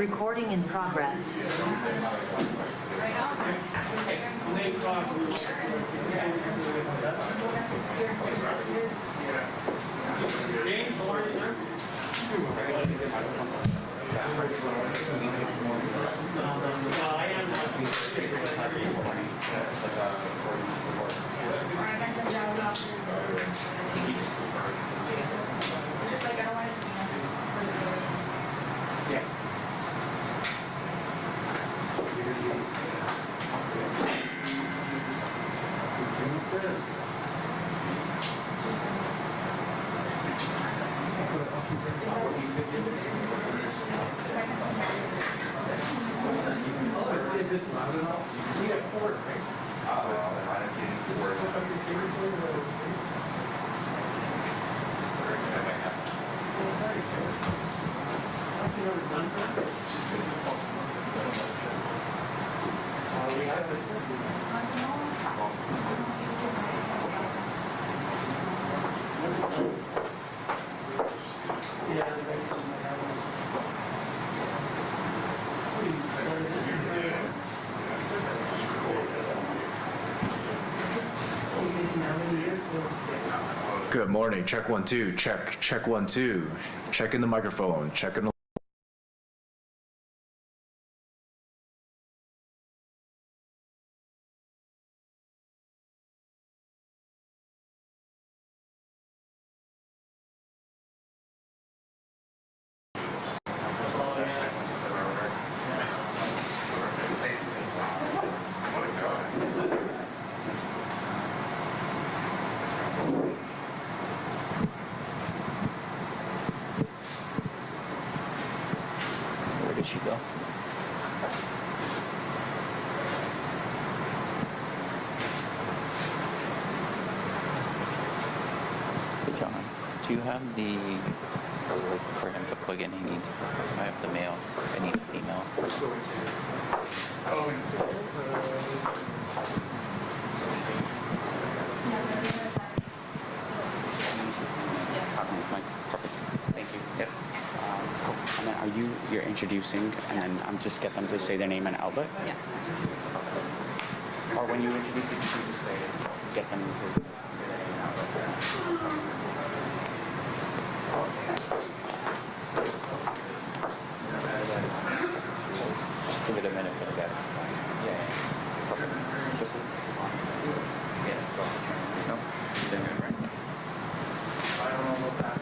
Recording in progress. James, how are you, sir? I am if it's loud enough, you need a cord, right? Good morning. Check 1 2. Check 1 2. Checking the microphone. Checking the. Where did she go? John, do you have the like for him to plug in? He needs. I have the mail. I need an email. Perfect. Thank you. Yep. Cool. And then you're introducing, and then I'm just get them to say their name and outlet? Yeah. Or when you introduce it, you just say, get them to say their name and outlet. Just give it a minute for the guy. Yeah. Perfect. This is on. Yeah. No? They're good, right? I don't know about that.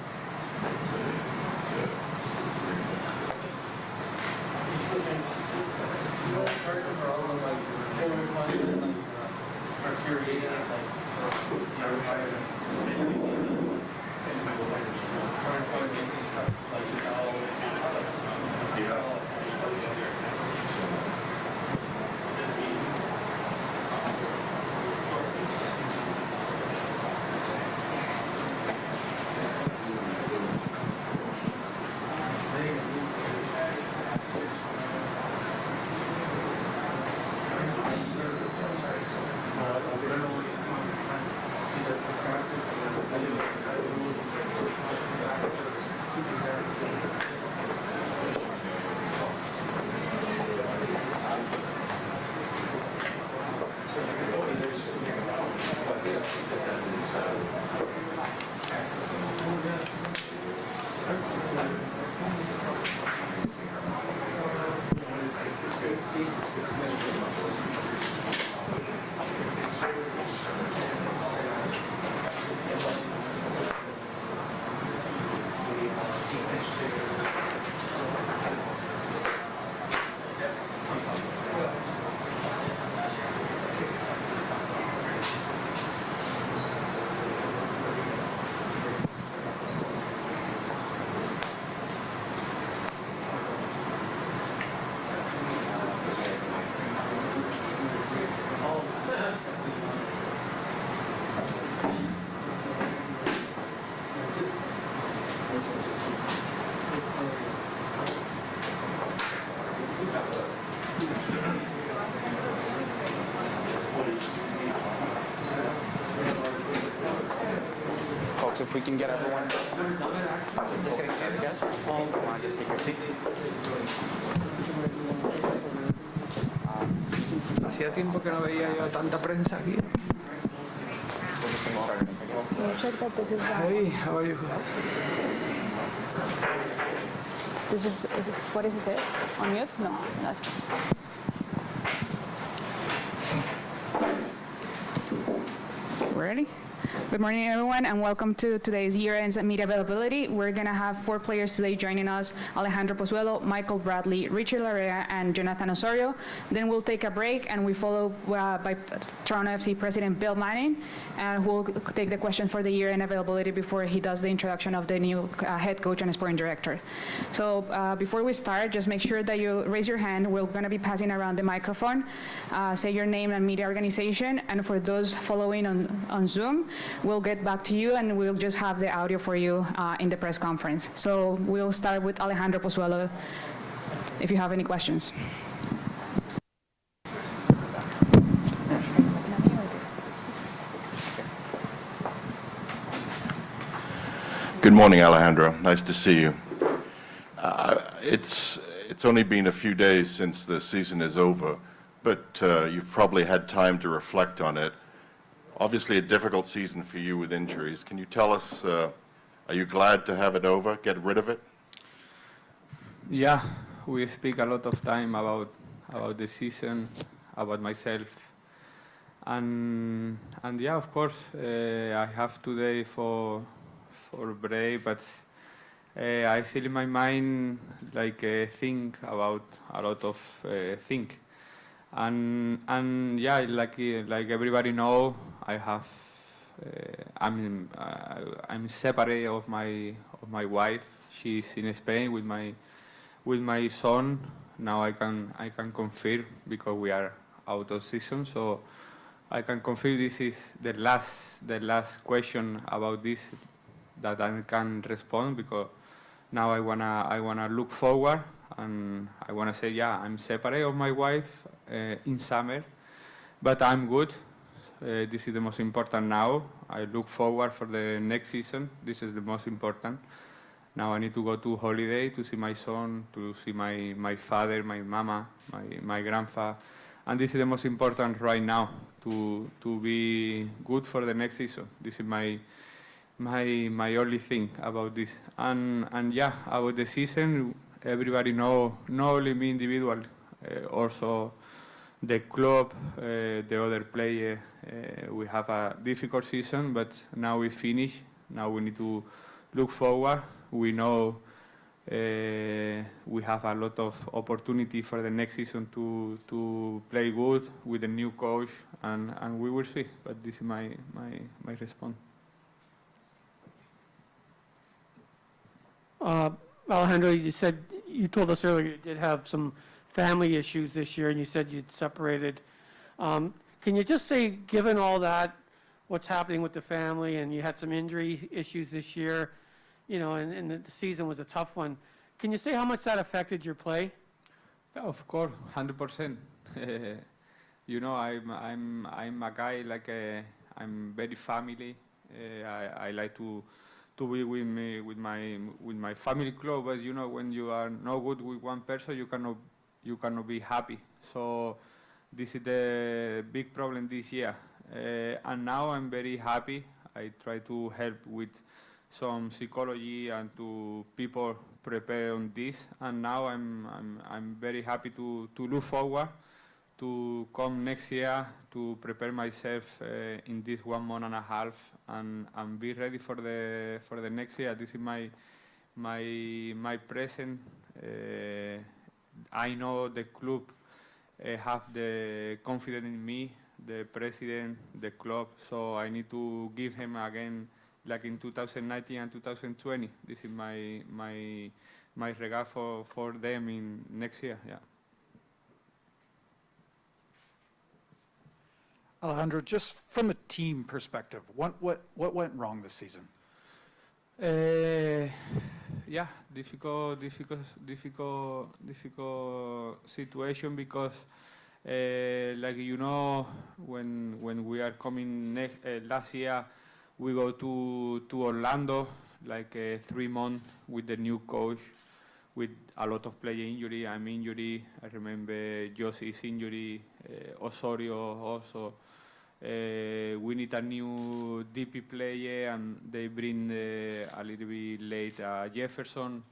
So if we can get everyone, just getting started, guys. Come on, just take your seats. Hacía tiempo que no veía yo tanta prensa aquí. We're just getting started. Okay? Can you check that this is, Hey, how are you? what is it? On mute? No, that's ready? Good morning, everyone, and welcome to today's year-end media availability. We're going to have 4 players today joining us: Alejandro Pozuelo, Michael Bradley, Richie Laryea, and Jonathan Osorio. Then we'll take a break, and we follow by Toronto FC President Bill Manning, who will take the question for the year-end availability before he does the introduction of the new head coach and sporting director. So before we start, just make sure that you raise your hand. We're going to be passing around the microphone. Say your name and media organization, and for those following on Zoom, we'll get back to you, and we'll just have the audio for you in the press conference. So we'll start with Alejandro Pozuelo, if you have any questions. Good morning, Alejandro. Nice to see you. It's only been a few days since the season is over, but you've probably had time to reflect on it. Obviously a difficult season for you with injuries. Can you tell us, are you glad to have it over, get rid of it? Yeah, we speak a lot of time about the season, about myself, and yeah, of course, I have today for break, but I feel in my mind like think about a lot of things. And yeah, like everybody know, I'm separate of my wife. She's in Spain with my son. Now I can confirm, because we are out of season, so I can confirm this is the last question about this that I can respond, because now I wanna look forward, and I wanna say, yeah, I'm separate of my wife in summer, but I'm good. This is the most important now. I look forward for the next season. This is the most important. Now I need to go to holiday to see my son, to see my father, my mama, my grandpa, and this is the most important right now, to be good for the next season. This is my only thing about this. And yeah, about the season, everybody know, not only me individual, also the club, the other player. We have a difficult season, but now we finish. Now we need to look forward. We know we have a lot of opportunity for the next season to play good with the new coach, and we will see. But this is my response. Alejandro, you told us earlier you did have some family issues this year, and you said you'd separated. Can you just say, given all that, what's happening with the family, and you had some injury issues this year, and the season was a tough one, can you say how much that affected your play? Yeah, of course, 100%. I'm a guy I'm very family. I like to be with my family close, but when you are not good with one person, you cannot be happy. So this is the big problem this year, and now I'm very happy. I try to help with some psychology and to people prepare on this, and now I'm very happy to look forward to come next year to prepare myself in this 1 month and a half, and be ready for the next year. This is my present. I know the club have the confidence in me, the president, the club, so I need to give him again, like in 2019 and 2020. This is my regard for them in next year. Yeah. Alejandro, just from a team perspective, what went wrong this season? Yeah, difficult situation, because when we are coming last year, we go to Orlando, like 3 months with the new coach, with a lot of player injury. I'm injury. I remember Josie's injury, Osorio also. We need a new DP player, and they bring a little bit late Jefferson.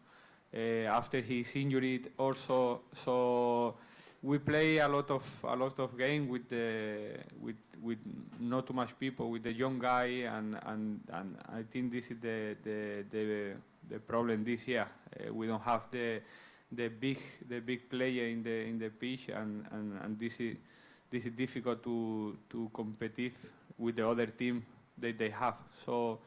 After his injury also, so we play a lot of game with not too much people, with the young guy, and I think this is the problem this year. We don't have the big player in the pitch, and this is difficult to compete with the other team that they have. So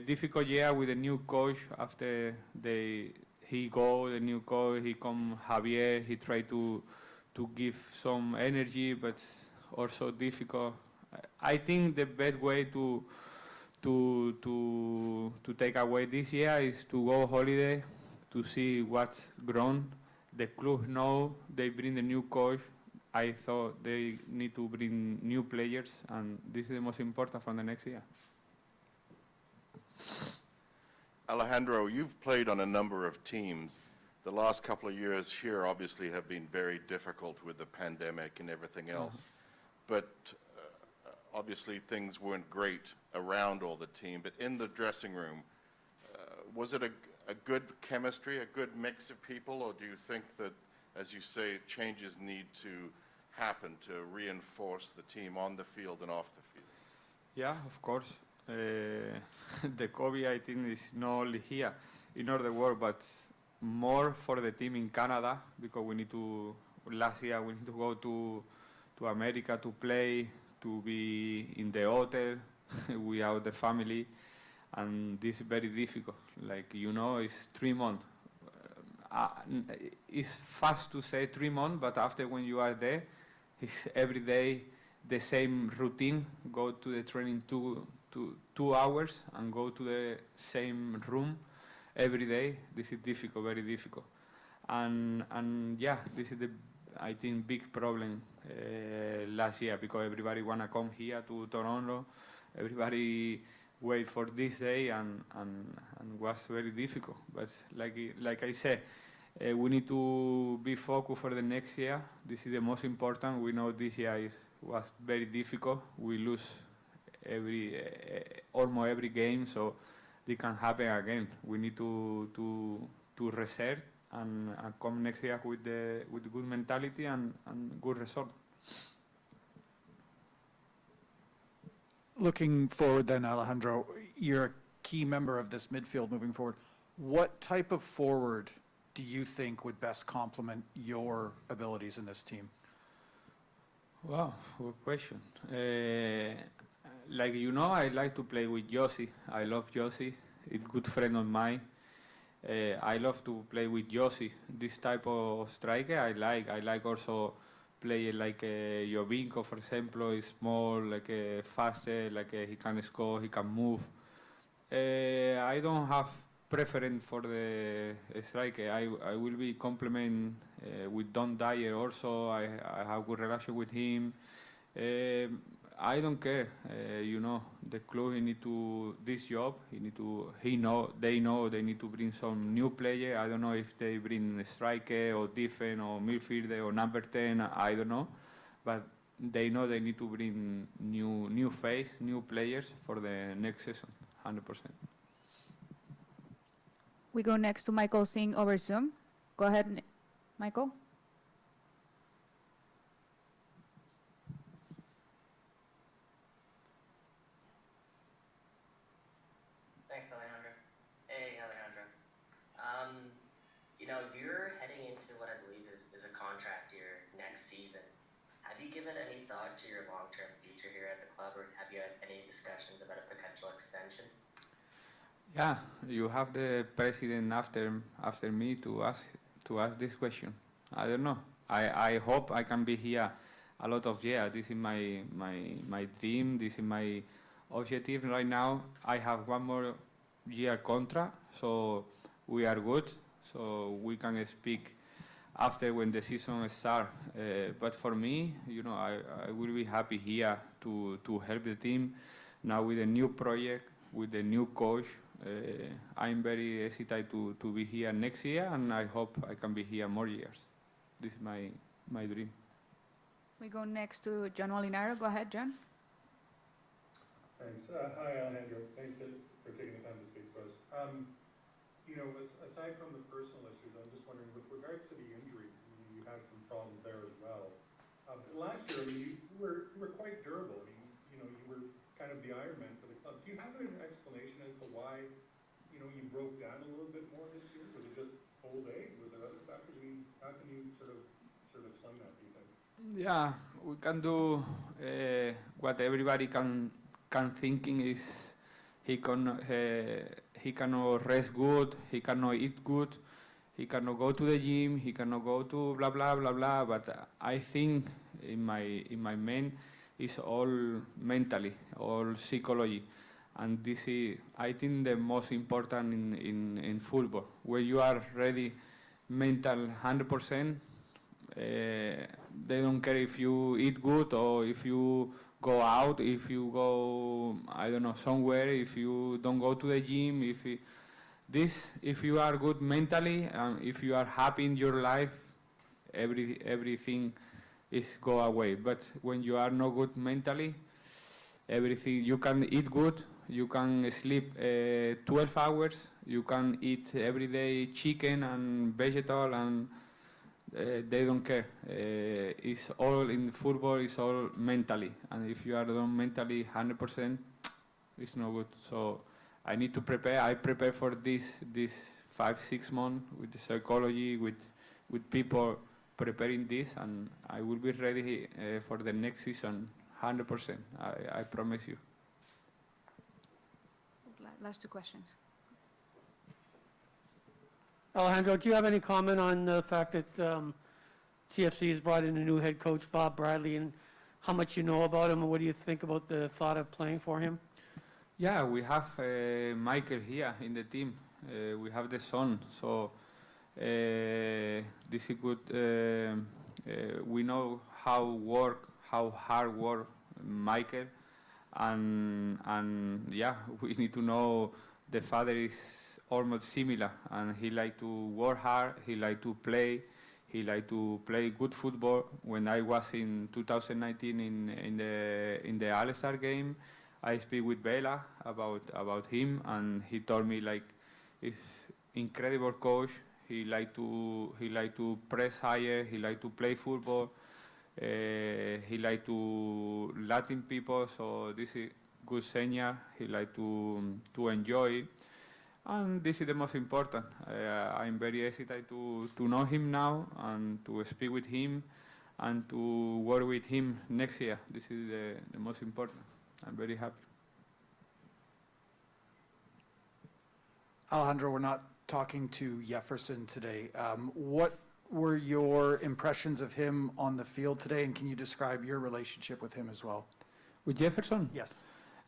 difficult year with the new coach. After the new coach, he come Javier. He tried to give some energy, but also difficult. I think the best way to take away this year is to go holiday, to see what's grown. The club know they bring the new coach. I thought they need to bring new players, and this is the most important for the next year. Alejandro, you've played on a number of teams. The last couple of years here obviously have been very difficult with the pandemic and everything else. But obviously things weren't great around all the team. But in the dressing room, was it a good chemistry, a good mix of people, or do you think that, as you say, changes need to happen to reinforce the team on the field and off the field? Yeah, of course. The COVID, I think, is not only here in all the world, but more for the team in Canada, because last year we need to go to America to play, to be in the hotel without the family, and this is very difficult. Like, it's 3 months. It's fast to say 3 months, but after when you are there, it's every day the same routine. Go to the training 2 hours and go to the same room every day. This is difficult, very difficult. And yeah, this is I think, big problem last year, because everybody wanna come here to Toronto. Everybody wait for this day, and was very difficult. But like I said, we need to be focused for the next year. This is the most important. We know this year was very difficult. We lose almost every game, so it can happen again. We need to reserve and come next year with good mentality and good result. Looking forward then, Alejandro, you're a key member of this midfield moving forward. What type of forward do you think would best complement your abilities in this team? Wow, good question. Like I like to play with Josie. I love Josie. He's a good friend of mine. I love to play with Josie. This type of striker I like. I like also play like Jovinko, for example. Is small, like faster, like he can score, he can move. I don't have preference for the striker. I will be complement with Don Dyer also. I have good relation with him. I don't care. The club, he need to this job. They know they need to bring some new player. I don't know if they bring a striker or defense or midfielder or number 10. I don't know, but they know they need to bring new face, new players for the next season, 100%. We go next to Michael Singh over Zoom. Go ahead, Michael. Thanks, Alejandro. Hey, Alejandro. You're heading into what I believe is a contract year next season. Have you given any thought to your long-term future here at the club, or have you had any discussions about a potential extension? Yeah, you have the president after me to ask this question. I don't know. I hope I can be here a lot of years. This is my dream. This is my objective right now. I have 1 more year contract, so we are good. So we can speak after when the season starts. But for me, I will be happy here to help the team. now with a new project, with a new coach. I'm very excited to be here next year, and I hope I can be here more years. This is my dream. We go next to John Waliner. Go ahead, John. Thanks. Hi, Alejandro. Thank you for taking the time to speak to us. Aside from the personal issues, I'm just wondering, with regards to the injuries, you had some problems there as well. Last year, you were quite durable. You were kind of the Iron Man for the club. Do you have an explanation as to why, you broke down a little bit more this year? Was it just old age? Was there other factors? How can you sort of explain that, do you think? Yeah, we can do what everybody can thinking is he cannot rest good, he cannot eat good, he cannot go to the gym, he cannot go to blah blah blah blah. But I think in my mind is all mentally, all psychology, and this is I think the most important in football. When you are ready, mental 100%. They don't care if you eat good or if you go out, if you go, I don't know, somewhere, if you don't go to the gym, if you are good mentally, if you are happy in your life, everything is go away. But when you are not good mentally, everything, you can eat good, you can sleep 12 hours, you can eat every day chicken and vegetable, and they don't care. It's all in football, it's all mentally. And if you are done mentally 100%, it's no good. So I need to prepare. I prepare for this 5-6 months with the psychology, with people preparing this, and I will be ready for the next season 100%. I promise you. Last two questions. Alejandro, do you have any comment on the fact that TFC has brought in a new head coach, Bob Bradley, and how much you know about him, and what do you think about the thought of playing for him? Yeah, we have Michael here in the team. We have the son, so this is good. We know how hard work Michael, and yeah, we need to know the father is almost similar, and he like to work hard, he like to play good football. When I was in 2019 in the All-Star game, I speak with Bela about him, and he told me like he's incredible coach. He like to press higher, he like to play football, he like to Latin people, so this is good senior. He like to enjoy. And this is the most important. I'm very excited to know him now and to speak with him and to work with him next year. This is the most important. I'm very happy. Alejandro, we're not talking to Jefferson today. What were your impressions of him on the field today, and can you describe your relationship with him as well? With Jefferson? Yes.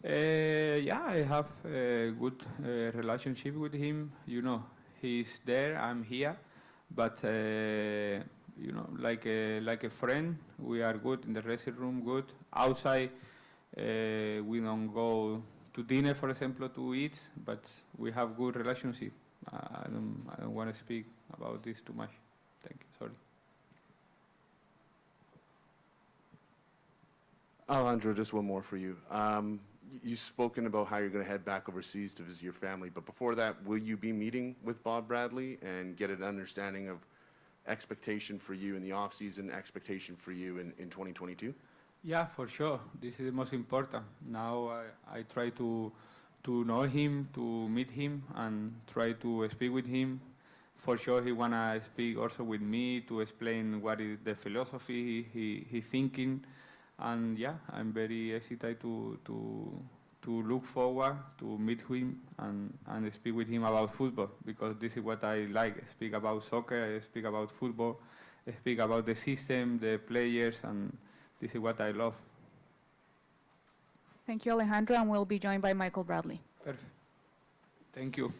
Yeah, I have a good relationship with him. He's there, I'm here, but like a friend, we are good in the dressing room, good outside. We don't go to dinner, for example, to eat, but we have good relationship. I don't want to speak about this too much. Thank you. Sorry. Alejandro, just one more for you. You've spoken about how you're going to head back overseas to visit your family, but before that, will you be meeting with Bob Bradley and get an understanding of expectation for you in the off-season, expectation for you in 2022? Yeah, for sure. This is the most important. Now I try to know him, to meet him, and try to speak with him. For sure, he wanna speak also with me to explain what is the philosophy he's thinking. And yeah, I'm very excited to look forward to meet him and speak with him about football, because this is what I like. I speak about soccer, I speak about football, I speak about the system, the players, and this is what I love. Thank you, Alejandro, and we'll be joined by Michael Bradley. Perfect. Thank you.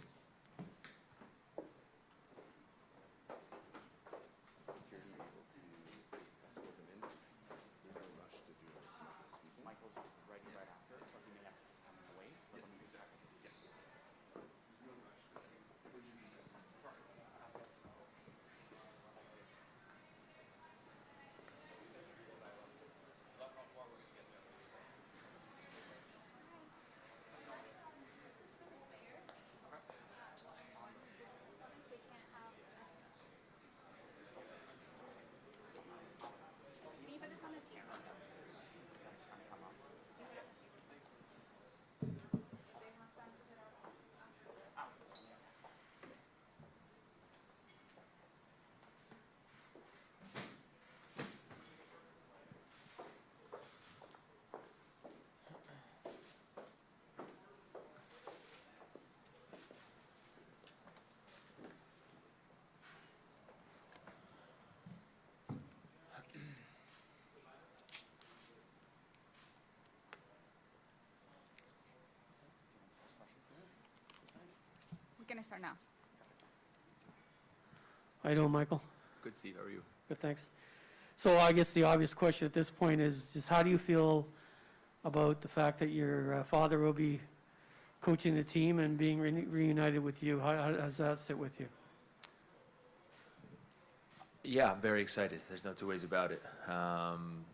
going to start now. How you doing, Michael? Good, Steve, how are you? Good, thanks. So I guess the obvious question at this point is how do you feel about the fact that your father will be coaching the team and being reunited with you? How does that sit with you? Yeah, I'm very excited. There's no two ways about it. I'm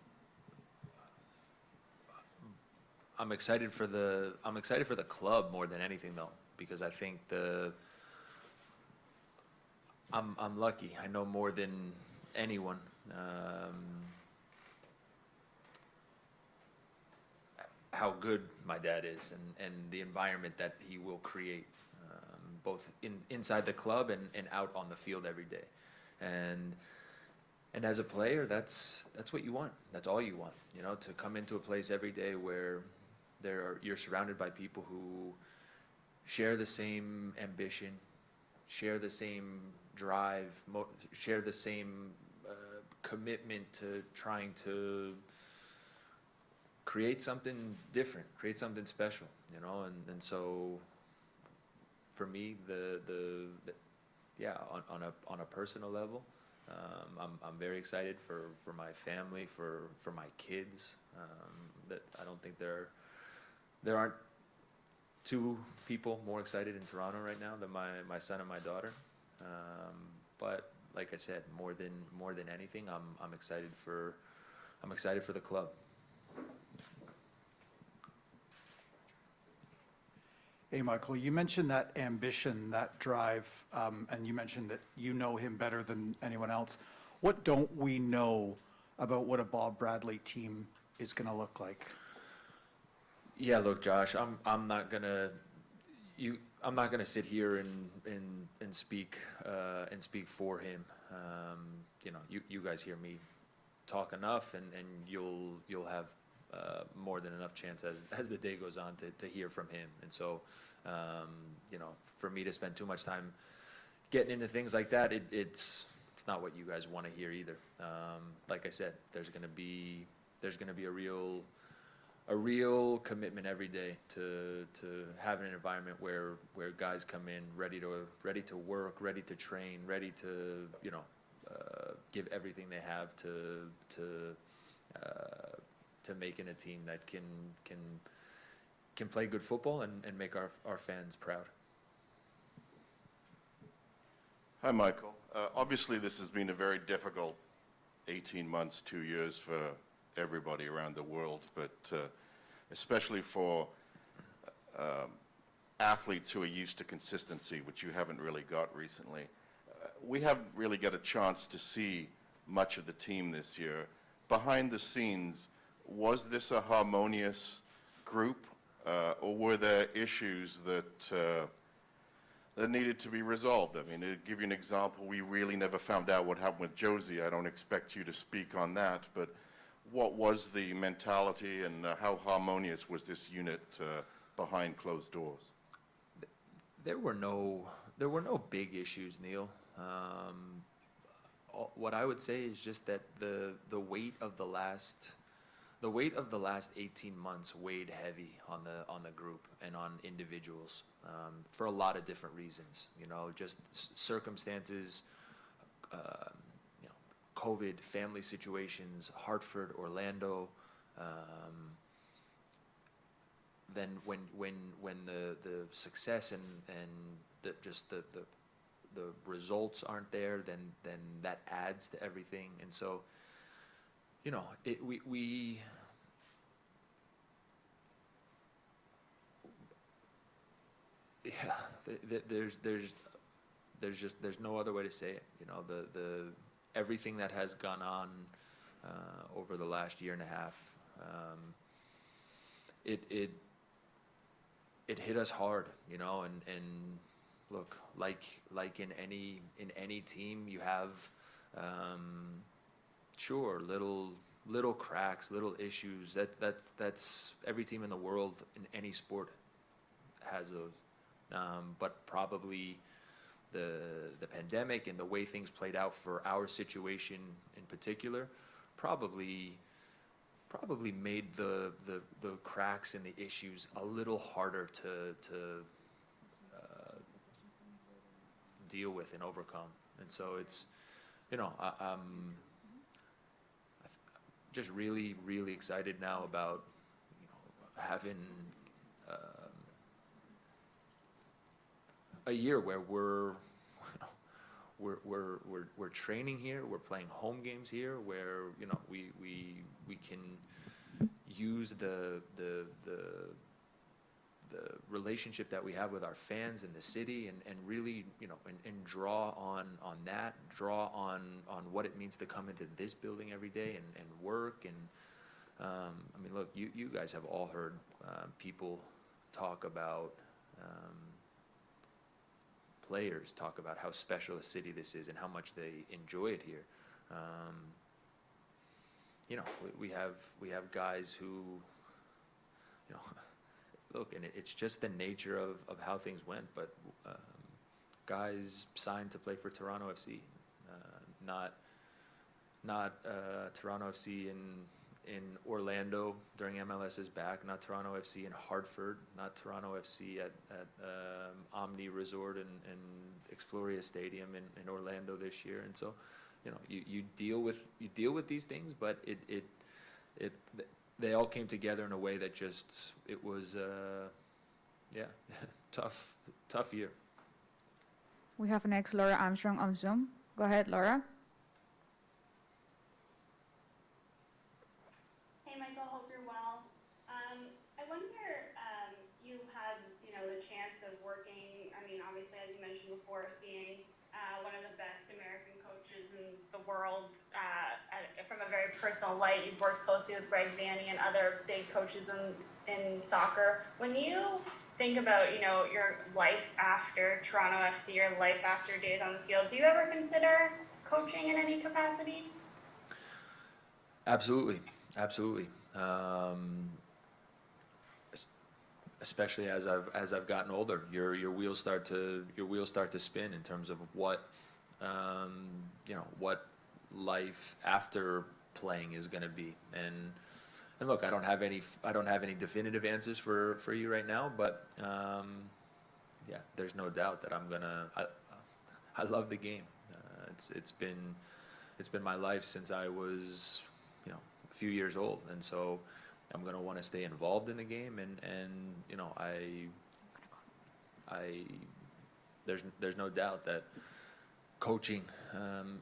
excited for the club more than anything though, because I think I'm lucky. I know more than anyone. How good my dad is and the environment that he will create, both inside the club and out on the field every day. And as a player, that's what you want. That's all you want, you know, to come into a place every day where you're surrounded by people who share the same ambition, share the same drive, share the same commitment to trying to create something different, create something special, you know, and so for me, on a personal level, I'm very excited for my family, for my kids. That I don't think there aren't two people more excited in Toronto right now than my son and my daughter. But like I said, more than anything, I'm excited for the club. Hey, Michael, you mentioned that ambition, that drive, and you mentioned that you know him better than anyone else. What don't we know about what a Bob Bradley team is going to look like? Yeah, look, Josh, I'm not gonna sit here and speak for him. You know, you guys hear me talk enough, and you'll have more than enough chance as the day goes on to hear from him. And so, you know, for me to spend too much time getting into things like that, it's not what you guys want to hear either. Like I said, there's gonna be a real commitment every day to have an environment where guys come in ready to work, ready to train, ready to, you know, give everything they have to make in a team that can play good football and make our fans proud. Hi, Michael. Obviously, this has been a very difficult 18 months, 2 years for everybody around the world, but especially for athletes who are used to consistency, which you haven't really got recently. We haven't really got a chance to see much of the team this year. Behind the scenes, was this a harmonious group, or were there issues that needed to be resolved? I mean, to give you an example, we really never found out what happened with Josie. I don't expect you to speak on that, but what was the mentality and how harmonious was this unit behind closed doors? There were no big issues, Neil. What I would say is just that the weight of the last 18 months weighed heavy on the group and on individuals, for a lot of different reasons. You know, just circumstances, you know, COVID, family situations, Hartford, Orlando. Then when the success and the results aren't there, then that adds to everything. And so, you know, there's no other way to say it. You know, the everything that has gone on over the last year and a half, it hit us hard, you know, and look, like in any team, you have sure little cracks, little issues. That's every team in the world in any sport has those. But probably the pandemic and the way things played out for our situation in particular probably made the cracks and the issues a little harder deal with and overcome. And so it's, I'm just really, really excited now about, having a year where we're training here, we're playing home games here, where we can use the relationship that we have with our fans in the city, and really and draw on that, draw on what it means to come into this building every day and work. And I mean, look, you guys have all heard people talk about, players talk about how special a city this is and how much they enjoy it here. We have guys who, look, and it's just the nature of how things went, but guys signed to play for Toronto FC, not Toronto FC in Orlando during MLS's back, not Toronto FC in Hartford, not Toronto FC at Omni Resort and Exploria Stadium in Orlando this year. And so, you deal with these things, but they all came together in a way that just, it was tough year. We have next Laura Armstrong on Zoom. Go ahead, Laura. Hey, Michael, hope you're well. I wonder, you had, the chance of working, I mean, obviously, as you mentioned before, seeing one of the best American coaches in the world from a very personal light. You've worked closely with Greg Vanney and other big coaches in soccer. When you think about, your life after Toronto FC, your life after days on the field, do you ever consider coaching in any capacity? Absolutely. Especially as I've gotten older, your wheels start to spin in terms of what what life after playing is going to be. And look, I don't have any definitive answers for you right now, but yeah, there's no doubt that I love the game. It's been my life since I was a few years old, and so I'm going to want to stay involved in the game, and there's no doubt that coaching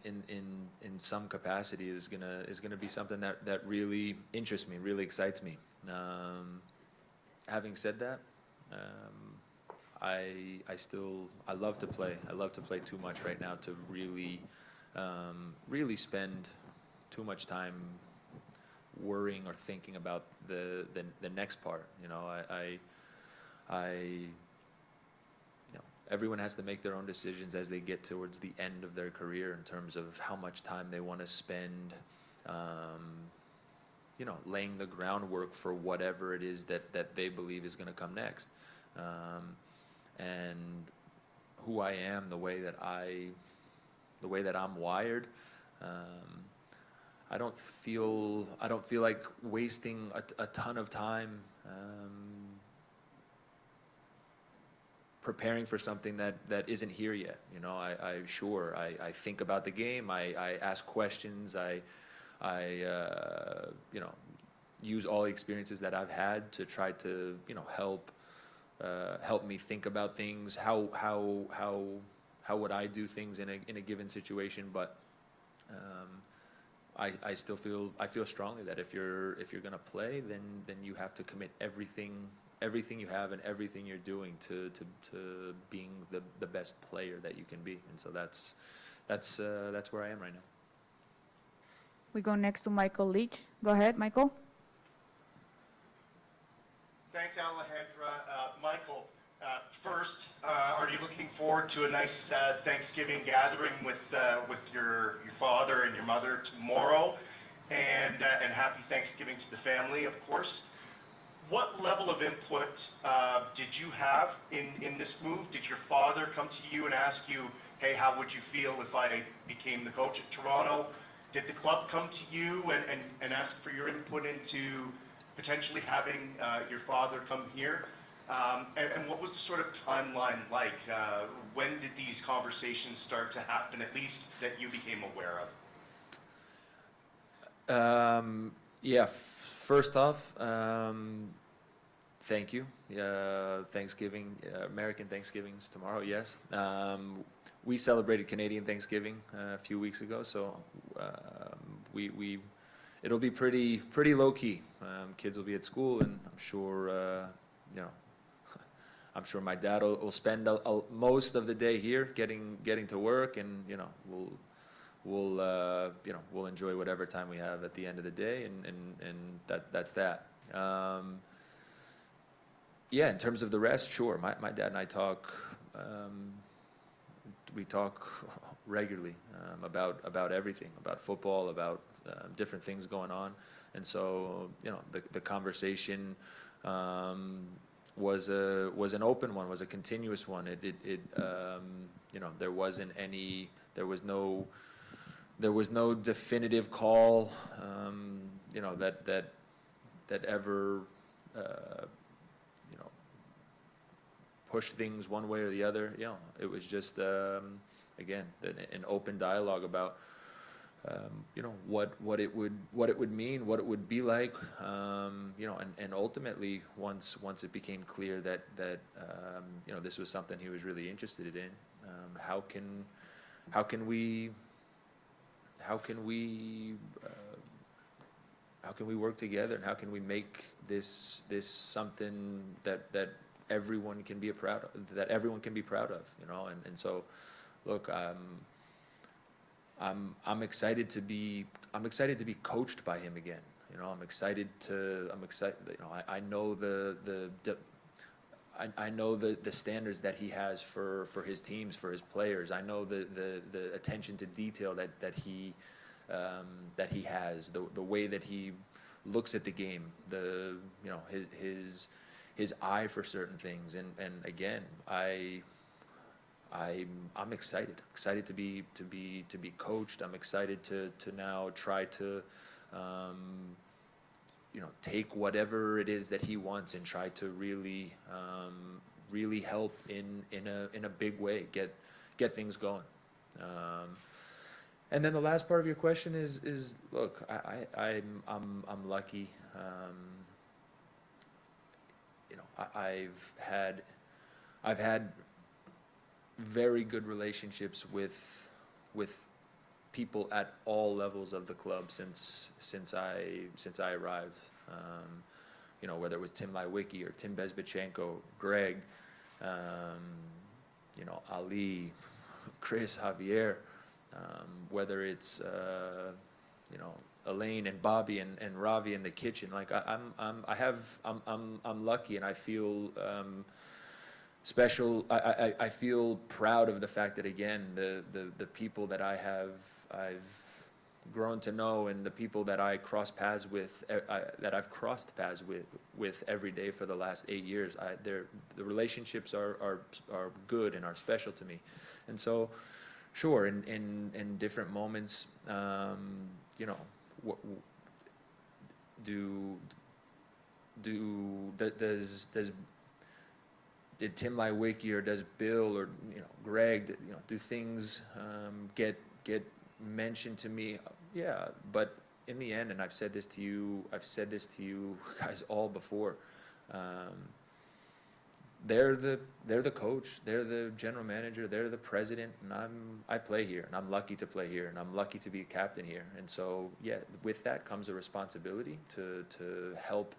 in some capacity is gonna be something that really interests me, really excites me. Having said that, I love to play. I love to play too much right now to really spend too much time worrying or thinking about the next part. Everyone has to make their own decisions as they get towards the end of their career in terms of how much time they want to spend, laying the groundwork for whatever it is that they believe is going to come next. And who I am, the way that I'm wired, I don't feel like wasting a ton of time preparing for something that isn't here yet. I think about the game. I ask questions. I use all the experiences that I've had to try to help me think about things. How would I do things in a given situation? But I feel strongly that if you're going to play, then you have to commit everything you have and everything you're doing to being the best player that you can be. And so that's where I am right now. We go next to Michael Leach. Go ahead, Michael. Thanks, Alejandro. Michael, first, are you looking forward to a nice Thanksgiving gathering with your father and your mother tomorrow? And happy Thanksgiving to the family, of course. What level of input did you have in this move? Did your father come to you and ask you, hey, how would you feel if I became the coach at Toronto? Did the club come to you and ask for your input into potentially having your father come here? And what was the sort of timeline like? When did these conversations start to happen, at least that you became aware of? Yeah, first off, thank you. Thanksgiving, American Thanksgiving's tomorrow, yes. We celebrated Canadian Thanksgiving a few weeks ago, so it'll be pretty low key. Kids will be at school, and I'm sure I'm sure my dad will spend most of the day here, getting to work, and we'll enjoy whatever time we have at the end of the day, and that's that. Yeah, in terms of the rest, sure. My dad and I talk. We talk regularly about everything, about football, about different things going on, and so the conversation was an open one, was a continuous one. There was no definitive call, that ever push things one way or the other. It was just again an open dialogue about what it would mean, what it would be like, and ultimately once it became clear that this was something he was really interested in, how can we work together, and how can we make this something that everyone can be proud of, and so look, I'm excited to be coached by him again. I'm excited. I know I know the standards that he has for his teams, for his players. I know the attention to detail that he has, the way that he looks at the game, his eye for certain things, and again, I'm excited to be coached. I'm excited to now try to take whatever it is that he wants and try to really help in a big way, get things going. And then the last part of your question is look, I'm lucky. I've had very good relationships with people at all levels of the club since I arrived. Whether it was Tim Lewicki or Tim Bezbachenko, Greg, Ali, Chris, Javier, whether it's Elaine and Bobby and Ravi in the kitchen. Like I'm lucky, and I feel special. I feel proud of the fact that again the people that I've grown to know, and the people that I cross paths with, that I've crossed paths with every day for the last 8 years, the relationships are good and are special to me, and so sure in different moments, did Tim Lewicki or does Bill or Greg do things get mentioned to me? Yeah, but in the end, and I've said this to you guys all before, they're the coach, they're the general manager, they're the president, and I play here, and I'm lucky to play here, and I'm lucky to be captain here, and so yeah, with that comes a responsibility to help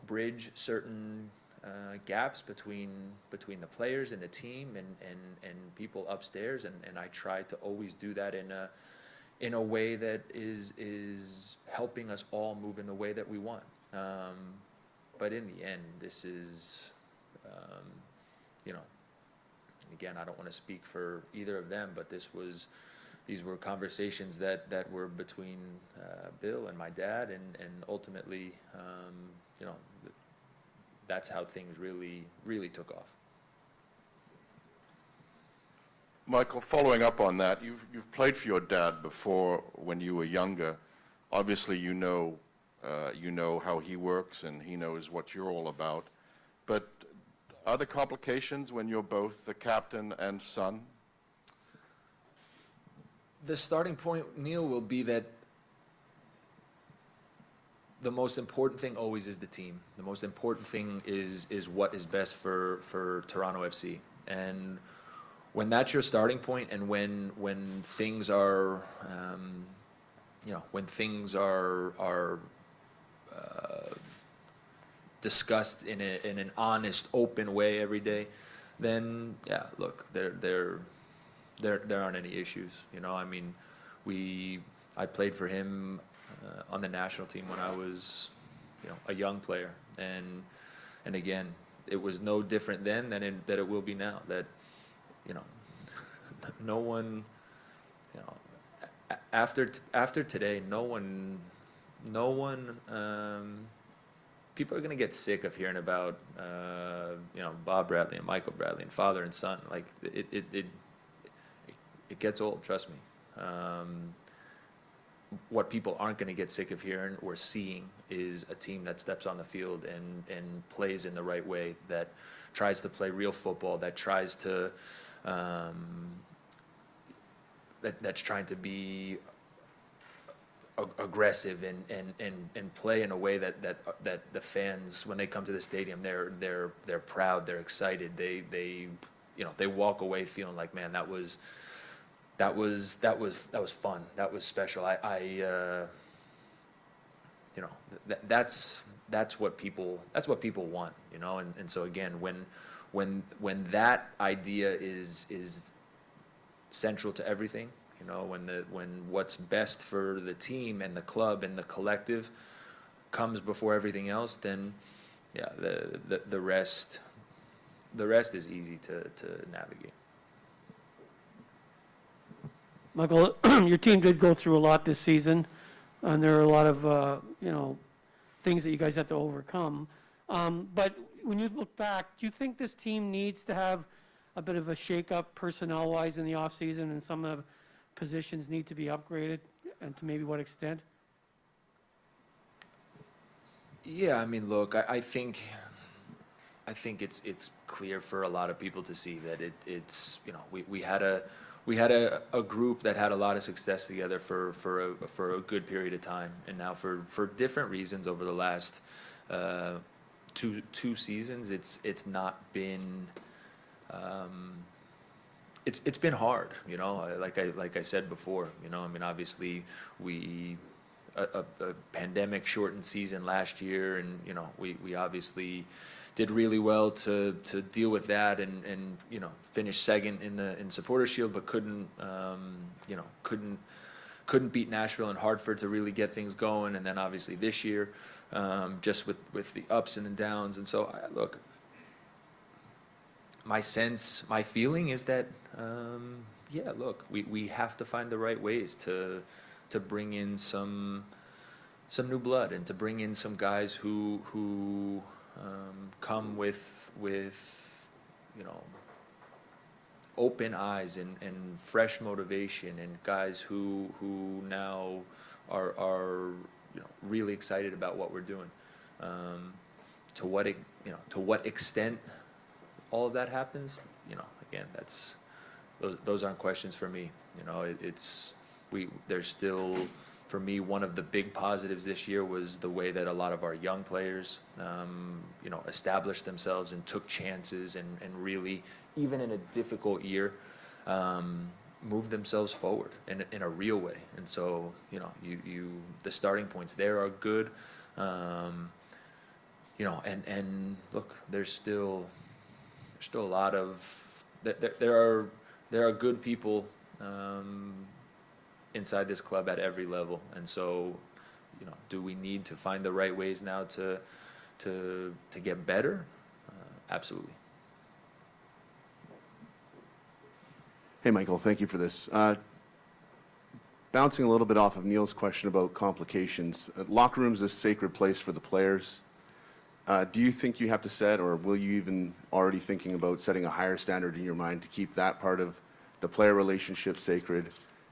bridge certain gaps between the players and the team and people upstairs, and I try to always do that in a way that is helping us all move in the way that we want. But in the end, this is, again, I don't want to speak for either of them, but these were conversations that were between Bill and my dad, and ultimately, that's how things really took off. Michael, following up on that, you've played for your dad before when you were younger. Obviously, you know You know how he works, and he knows what you're all about. But are there complications when you're both the captain and son? The starting point, Neil, will be that the most important thing always is the team. The most important thing is what is best for Toronto FC. And when that's your starting point, and when things are, when things are discussed in an honest, open way every day, then yeah, look, there aren't any issues. I mean, I played for him on the national team when I was, a young player, and again, it was no different then than it will be now. That, no one, after today, no one. People are gonna get sick of hearing about, Bob Bradley and Michael Bradley and father and son. Like it gets old. Trust me. What people aren't going to get sick of hearing or seeing is a team that steps on the field and plays in the right way, that tries to play real football, that tries to that's trying to be aggressive and play in a way that the fans, when they come to the stadium, they're proud, they're excited, they walk away feeling like, man, that was fun. That was special. That's what people want, and so again, when that idea is central to everything, when what's best for the team and the club and the collective comes before everything else, then yeah, the rest is easy to navigate. Michael, your team did go through a lot this season, and there are a lot of, things that you guys have to overcome. But when you look back, do you think this team needs to have a bit of a shake-up personnel-wise in the offseason, and some of the positions need to be upgraded, and to maybe what extent? Yeah, I mean, look, I think it's clear for a lot of people to see that it's we had a group that had a lot of success together for a good period of time, and now for different reasons over the last two seasons, it's not been it's been hard, like I said before, I mean, obviously a pandemic shortened season last year, and we obviously did really well to deal with that and finish second in Supporter Shield, but couldn't beat Nashville and Hartford to really get things going. And then obviously this year, just with the ups and the downs. And so look, my feeling is that yeah, look, we have to find the right ways to bring in some new blood, and to bring in some guys who come with open eyes and fresh motivation, and guys who now are really excited about what we're doing. To what extent all of that happens, again, those aren't questions for me. There's still, for me, one of the big positives this year was the way that a lot of our young players, established themselves and took chances, and really, even in a difficult year, moved themselves forward in a real way. And so, the starting points there are good, and look, there's still a lot of there are good people inside this club at every level, and so do we need to find the right ways now to get better? Absolutely. Hey, Michael, thank you for this. Bouncing a little bit off of Neil's question about complications, locker room's a sacred place for the players. Do you think you have to set, or will you even already thinking about setting a higher standard in your mind to keep that part of the player relationship sacred,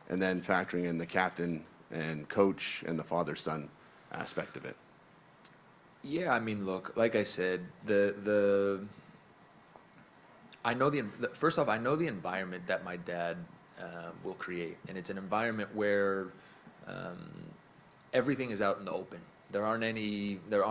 and then factoring in the captain and coach and the father-son aspect of it? Yeah, I mean, look, like I said, I know first off, I know the environment that my dad will create, and it's an environment where everything is out in the open. There aren't any, there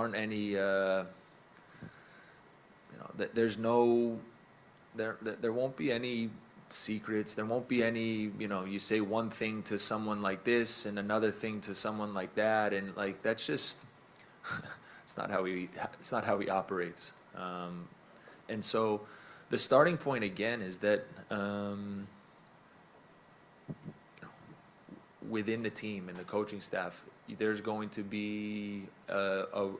won't be any secrets. There won't be any, you say one thing to someone like this and another thing to someone like that, and like that's just, it's not how he operates. And so, the starting point again is that within the team and the coaching staff, there's going to be a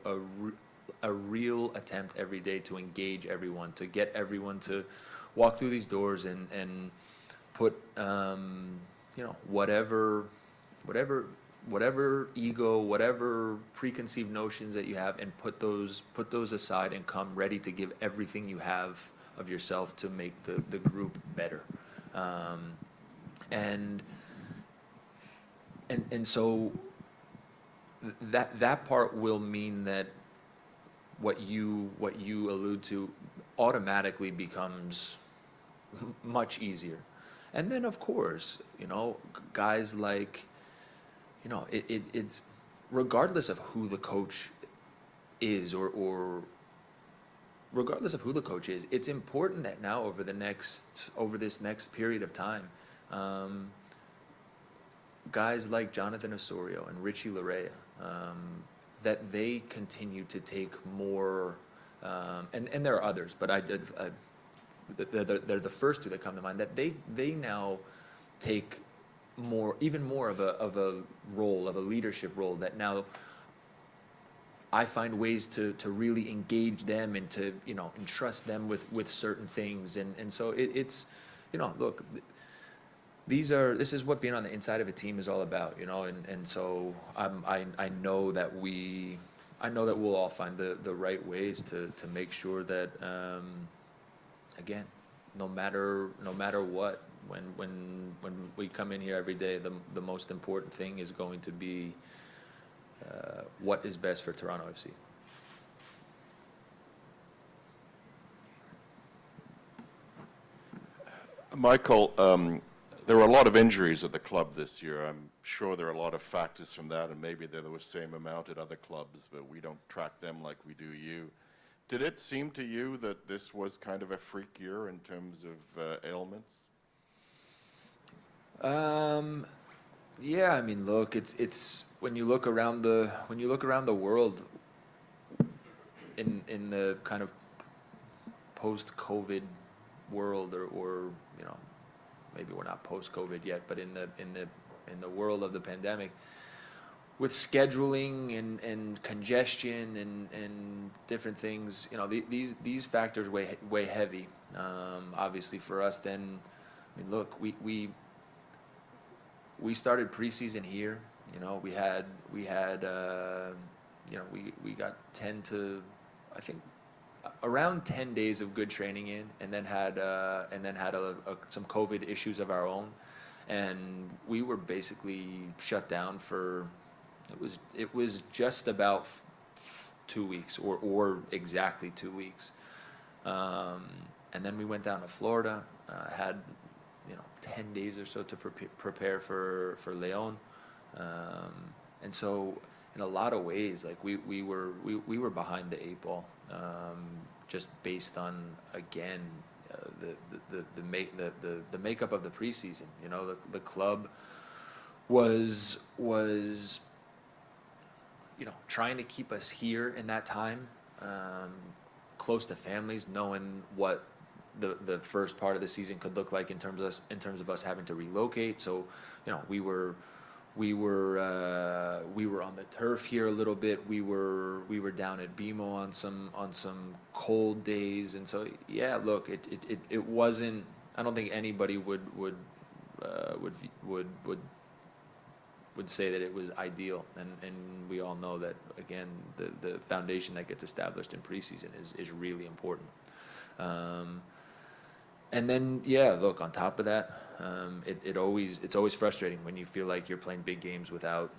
real attempt every day to engage everyone, to get everyone to walk through these doors and put whatever ego, whatever preconceived notions that you have, and put those aside and come ready to give everything you have of yourself to make the group better. And so that part will mean that what you allude to automatically becomes much easier. And then of course, guys like, it's regardless of who the coach is or regardless of who the coach is, it's important that now over this next period of time, guys like Jonathan Osorio and Richie Laryea, that they continue to take more, and there are others, but they're the first two that come to mind, that they now take even more of a role, of a leadership role, that now I find ways to really engage them and to entrust them with certain things, and so it's look, this is what being on the inside of a team is all about, and so I know that we'll all find the right ways to make sure that again, no matter what, when we come in here every day, the most important thing is going to be what is best for Toronto FC. Michael, there were a lot of injuries at the club this year. I'm sure there are a lot of factors from that, and maybe there was the same amount at other clubs, but we don't track them like we do you. Did it seem to you that this was kind of a freak year in terms of ailments? Yeah, I mean, look, it's when you look around the world in the kind of post-COVID world, or maybe we're not post-COVID yet, but in the world of the pandemic, with scheduling and congestion and different things, these factors weigh heavy. Obviously for us, then, I mean, look, we started preseason here. We got 10 to, I think, around 10 days of good training in, and then had some COVID issues of our own, and we were basically shut down for, it was just about 2 weeks, or exactly 2 weeks, and then we went down to Florida, had 10 days or so to prepare for Leon, and so in a lot of ways, like we were behind the 8 ball, just based on, again, the makeup of the preseason. The club was trying to keep us here in that time, close to families, knowing what the first part of the season could look like in terms of us having to relocate. So, we were on the turf here a little bit. We were down at BMO on some cold days, and so yeah. Look, it wasn't. I don't think anybody would say that it was ideal, and we all know that, again, the foundation that gets established in preseason is really important. And then, yeah, look, on top of that, it's always frustrating when you feel like you're playing big games without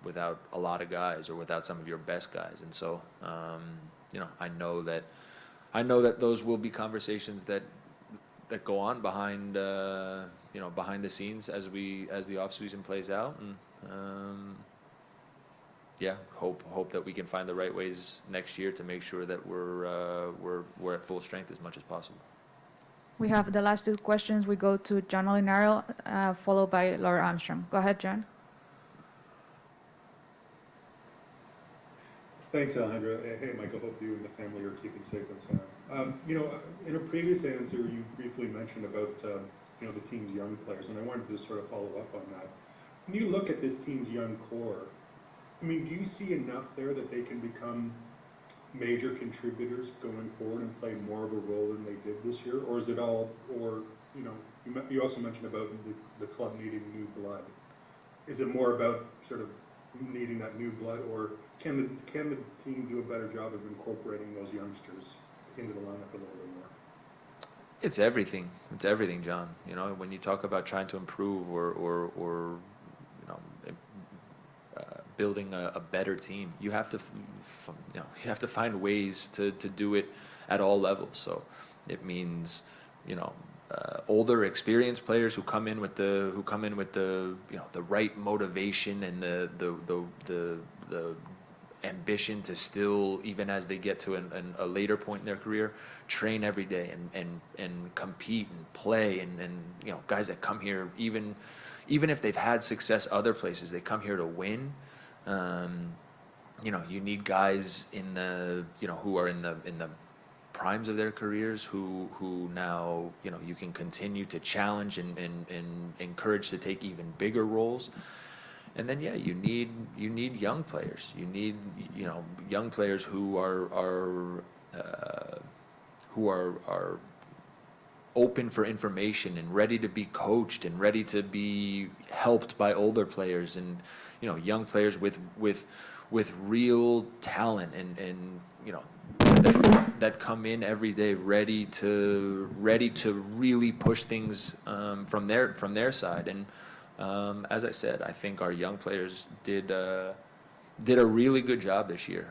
without a lot of guys or without some of your best guys. And so, you know, I know that those will be conversations that go on behind, you know, behind the scenes as the off season plays out. And yeah, hope that we can find the right ways next year to make sure that we're at full strength as much as possible. We have the last two questions. We go to John Waliner, followed by Laura Armstrom. Go ahead, John. Thanks, Alejandro. Hey, Michael, hope you and the family are keeping safe and sound. You know, in a previous answer, you briefly mentioned about, you know, the team's young players, and I wanted to sort of follow up on that. When you look at this team's young core, I mean, do you see enough there that they can become major contributors going forward and play more of a role than they did this year? Or is it all, or, you know, you also mentioned about the club needing new blood. Is it more about sort of needing that new blood, or can the team do a better job of incorporating those youngsters into the lineup a little bit more? It's everything. It's everything, John. You know, when you talk about trying to improve or you know, building a better team, you have to, you know, you have to find ways to do it at all levels. So it means, you know, older, experienced players who come in with the you know, the right motivation and the ambition to still, even as they get to a later point in their career, train every day and compete and play, and you know, guys that come here, even if they've had success other places, they come here to win. You know, you need guys in the, you know, who are in the primes of their careers, who now, you know, you can continue to challenge and encourage to take even bigger roles. And then, yeah, you need young players. You need, you know, young players who are open for information and ready to be coached and ready to be helped by older players, and, you know, young players with real talent and you know, that come in every day ready to really push things from their side. And as I said, I think our young players did a really good job this year,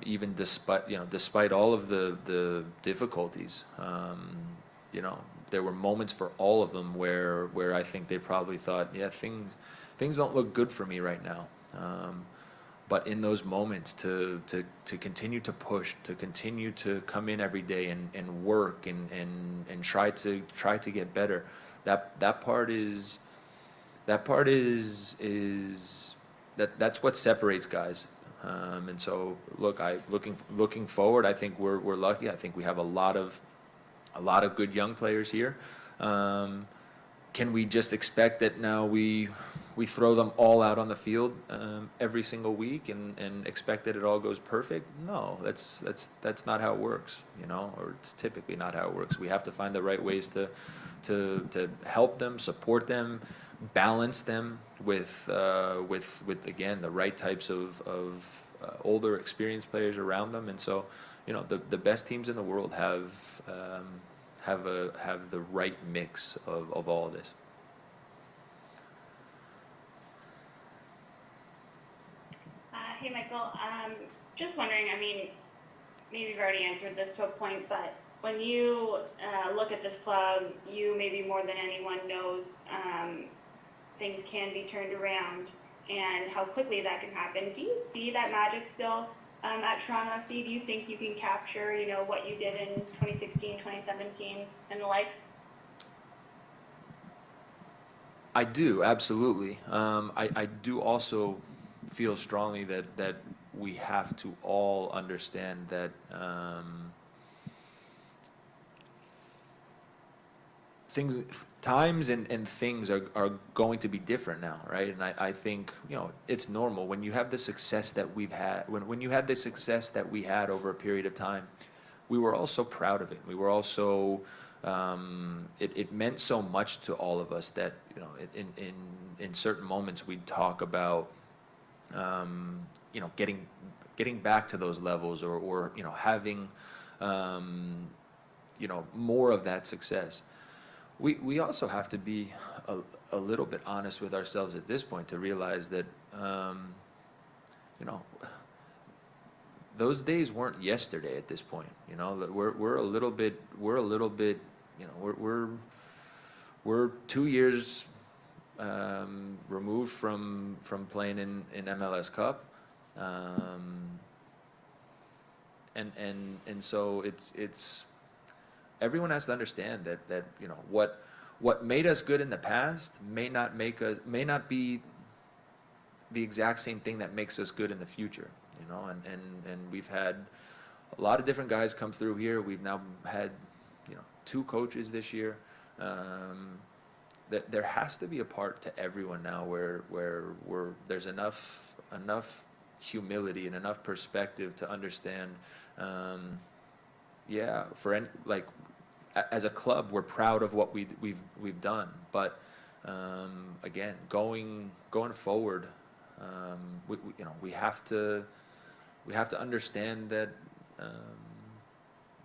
even despite all of the difficulties. You know, there were moments for all of them where I think they probably thought, yeah, things don't look good for me right now. But in those moments, to continue to push, to continue to come in every day and work and try to get better, that's what separates guys. And so, looking forward, I think we're lucky. I think we have a lot of good young players here. Can we just expect that now we throw them all out on the field every single week and expect that it all goes perfect? No, that's not how it works, you know, or it's typically not how it works. We have to find the right ways to help them, support them, balance them with again, the right types of older, experienced players around them. And so, you know, the best teams in the world have the right mix of all of this. Hey, Michael. Just wondering, I mean, maybe you've already answered this to a point, but when you look at this club, you maybe more than anyone knows things can be turned around and how quickly that can happen. Do you see that magic still at Toronto FC? Do you think you can capture, you know, what you did in 2016, 2017, and the like? I do, absolutely. I do also feel strongly that we have to all understand that times and things are going to be different now, right? And I think, you know, it's normal when you have the success that we've had. When you had the success that we had over a period of time, we were all so proud of it. We were also it meant so much to all of us that, you know, in certain moments we'd talk about you know, getting back to those levels, or you know, having you know, more of that success. We also have to be a little bit honest with ourselves at this point to realize that you know, those days weren't yesterday at this point. You know, we're a little bit, you know, we're 2 years removed from playing in MLS Cup, and so it's everyone has to understand that you know what made us good in the past may not be the exact same thing that makes us good in the future. You know, and we've had a lot of different guys come through here. We've now had, you know, 2 coaches this year. That there has to be a part to everyone now where there's enough humility and enough perspective to understand. Yeah, as a club, we're proud of what we've done, but again, going forward, you know, we have to understand that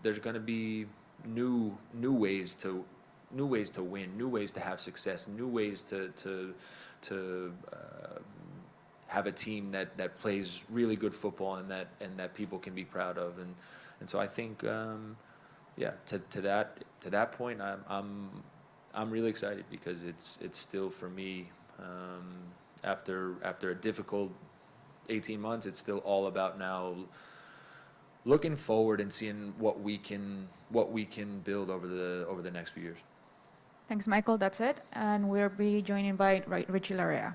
there's going to be new ways to win, new ways to have success, new ways to have a team that plays really good football and that people can be proud of, and so I think yeah, to that point, I'm really excited because it's still for me, after a difficult 18 months, it's still all about now looking forward and seeing what we can build over the next few years. Thanks, Michael. That's it. And we'll be joined by Richie Laryea.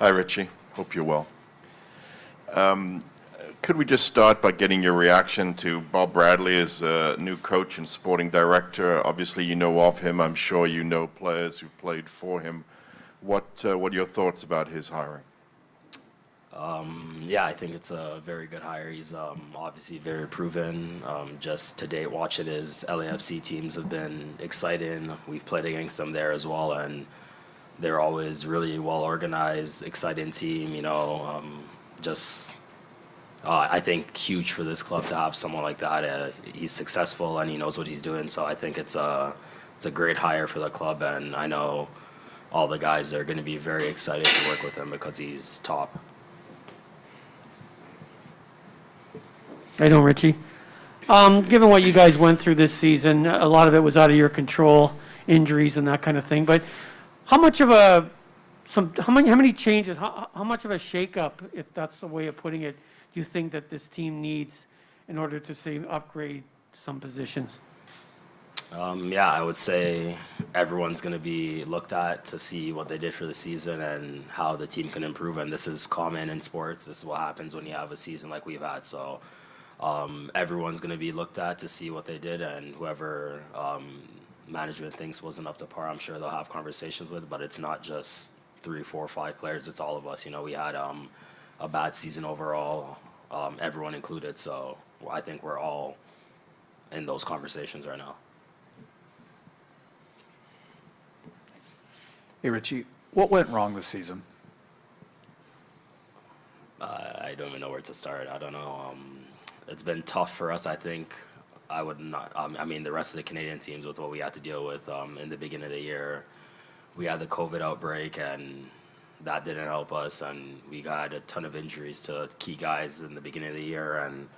Hi, Richie. Hope you're well. Could we just start by getting your reaction to Bob Bradley as a new coach and sporting director? Obviously, you know of him. I'm sure you know players who played for him. What are your thoughts about his hiring? Yeah, I think it's a very good hire. He's obviously very proven. Just to date, watching his LAFC teams have been exciting. We've played against them there as well, and they're always really well organized, exciting team. Just I think huge for this club to have someone like that. He's successful and he knows what he's doing, so I think it's a great hire for the club, and I know all the guys are going to be very excited to work with him because he's top. I know, Richie. Given what you guys went through this season, a lot of it was out of your control, injuries and that kind of thing. But how much of how many changes, how much of a shakeup, if that's the way of putting it, do you think that this team needs in order to say upgrade some positions? Yeah, I would say everyone's going to be looked at to see what they did for the season and how the team can improve. And this is common in sports. This is what happens when you have a season like we've had. So everyone's going to be looked at to see what they did, and whoever management thinks wasn't up to par, I'm sure they'll have conversations with. But it's not just 3, 4, 5 players. It's all of us. We had a bad season overall, everyone included. So I think we're all in those conversations right now. Hey, Richie, what went wrong this season? I don't even know where to start. I don't know. It's been tough for us, I think. I would not, I mean, the rest of the Canadian teams with what we had to deal with in the beginning of the year. We had the COVID outbreak, and that didn't help us, and we had a ton of injuries to key guys in the beginning of the year, and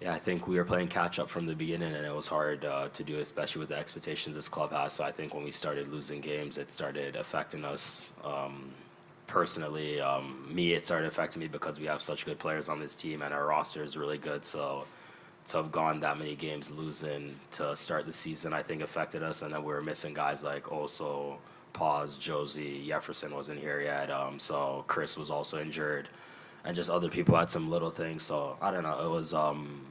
yeah, I think we were playing catch up from the beginning, and it was hard to do, especially with the expectations this club has. So I think when we started losing games, it started affecting us personally. It started affecting me because we have such good players on this team, and our roster is really good. So to have gone that many games losing to start the season, I think affected us. And then we were missing guys like Oso, Paz, Josie, Jefferson wasn't here yet. So Chris was also injured. And just other people had some little things. So I don't know.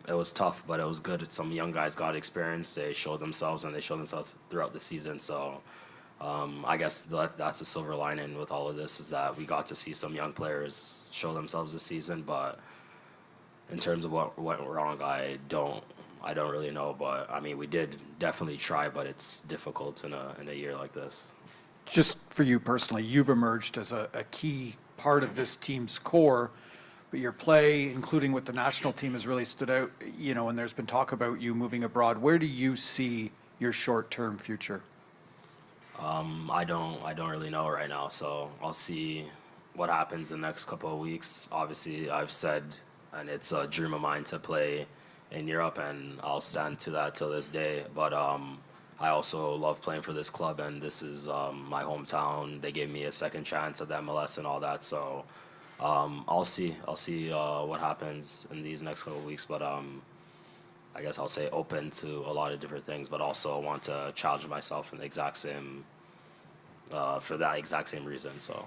It was tough, but it was good. Some young guys got experience. They showed themselves, and they showed themselves throughout the season. So I guess that's the silver lining with all of this, is that we got to see some young players show themselves this season. But in terms of what went wrong, I don't really know. But I mean, we did definitely try, but it's difficult in a year like this. Just for you personally, you've emerged as a key part of this team's core, but your play, including with the national team, has really stood out, and there's been talk about you moving abroad. Where do you see your short-term future? I don't really know right now, so I'll see what happens in the next couple of weeks. Obviously, I've said, and it's a dream of mine to play in Europe, and I'll stand to that till this day. But I also love playing for this club, and this is my hometown. They gave me a second chance at the MLS and all that, so I'll see what happens in these next couple of weeks. But I guess I'll say open to a lot of different things, but also want to challenge myself in the exact same for that exact same reason. So.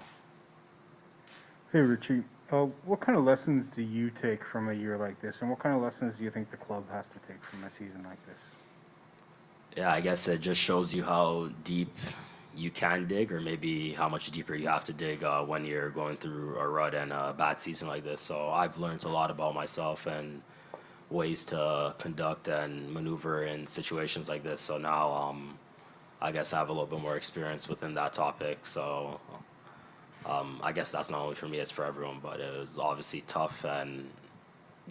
Hey, Richie, what kind of lessons do you take from a year like this, and what kind of lessons do you think the club has to take from a season like this? Yeah, I guess it just shows you how deep you can dig, or maybe how much deeper you have to dig when you're going through a rut and a bad season like this. So I've learned a lot about myself and ways to conduct and maneuver in situations like this. So now I guess I have a little bit more experience within that topic. So I guess that's not only for me, it's for everyone, but it was obviously tough, and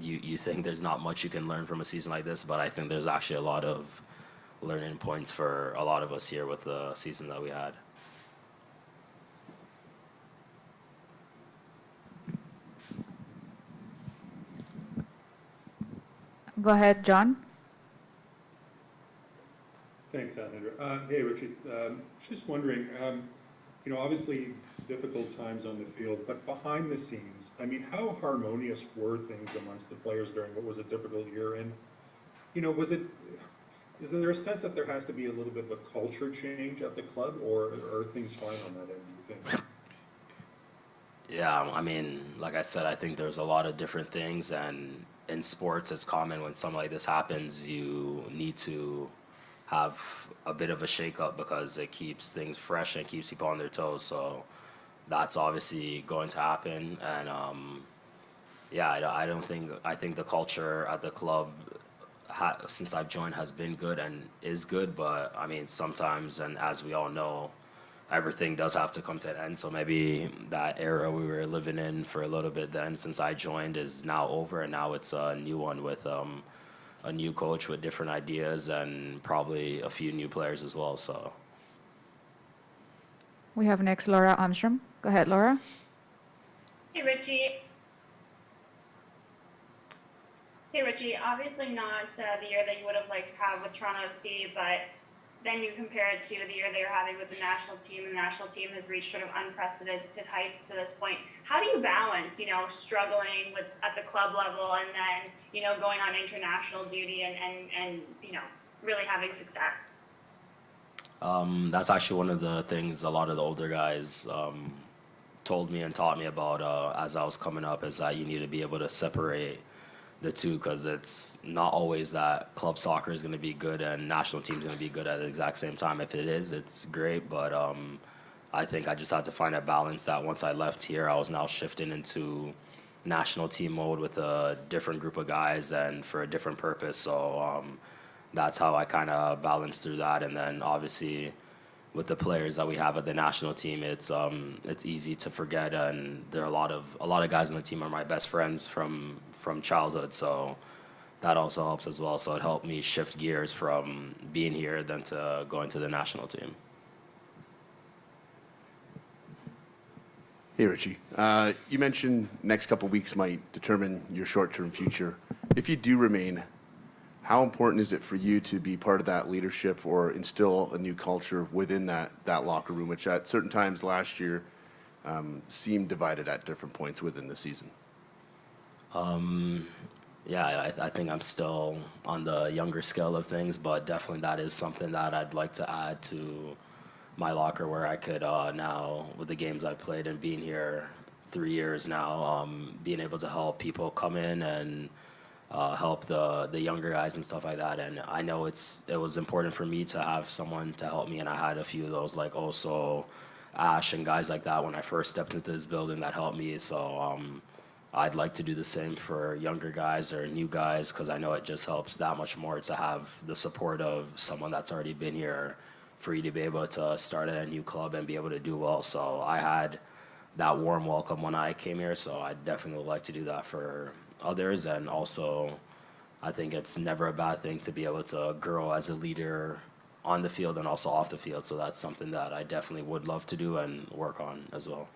you think there's not much you can learn from a season like this, but I think there's actually a lot of learning points for a lot of us here with the season that we had. Go ahead, John. Thanks, Alejandro. Hey, Richie. Just wondering, obviously difficult times on the field, but behind the scenes, I mean, how harmonious were things amongst the players during what was a difficult year? And, is there a sense that there has to be a little bit of a culture change at the club, or are things fine on that end, do you think? Yeah, I mean, like I said, I think there's a lot of different things, and in sports, it's common when something like this happens, you need to have a bit of a shake-up because it keeps things fresh and keeps people on their toes. So that's obviously going to happen. And yeah, I think the culture at the club since I've joined has been good and is good, but I mean, sometimes, and as we all know, everything does have to come to an end. So maybe that era we were living in for a little bit then, since I joined, is now over, and now it's a new one with a new coach with different ideas and probably a few new players as well. So We have next Laura Armstrom. Go ahead, Laura. Hey, Richie. Hey, Richie. Obviously not the year that you would have liked to have with Toronto FC, but then you compare it to the year they were having with the national team, and the national team has reached sort of unprecedented heights to this point. How do you balance, struggling at the club level and then, going on international duty and really having success? That's actually one of the things a lot of the older guys told me and taught me about as I was coming up, is that you need to be able to separate the two, because it's not always that club soccer is going to be good and national team is going to be good at the exact same time. If it is, it's great, but I think I just had to find a balance that once I left here, I was now shifting into national team mode with a different group of guys and for a different purpose. So that's how I kind of balanced through that. And then obviously with the players that we have at the national team, it's easy to forget, and there are a lot of guys on the team are my best friends from childhood, so that also helps as well. So it helped me shift gears from being here then to going to the national team. Hey, Richie. You mentioned next couple weeks might determine your short-term future. If you do remain, how important is it for you to be part of that leadership or instill a new culture within that locker room, which at certain times last year seemed divided at different points within the season? Yeah, I think I'm still on the younger scale of things, but definitely that is something that I'd like to add to my locker, where I could now, with the games I've played and being here 3 years now, being able to help people come in and help the younger guys and stuff like that. And I know it was important for me to have someone to help me, and I had a few of those, like also Ash and guys like that when I first stepped into this building that helped me. So I'd like to do the same for younger guys or new guys, because I know it just helps that much more to have the support of someone that's already been here for you to be able to start at a new club and be able to do well. So I had that warm welcome when I came here, so I definitely would like to do that for others. And also, I think it's never a bad thing to be able to grow as a leader on the field and also off the field. So that's something that I definitely would love to do and work on as well.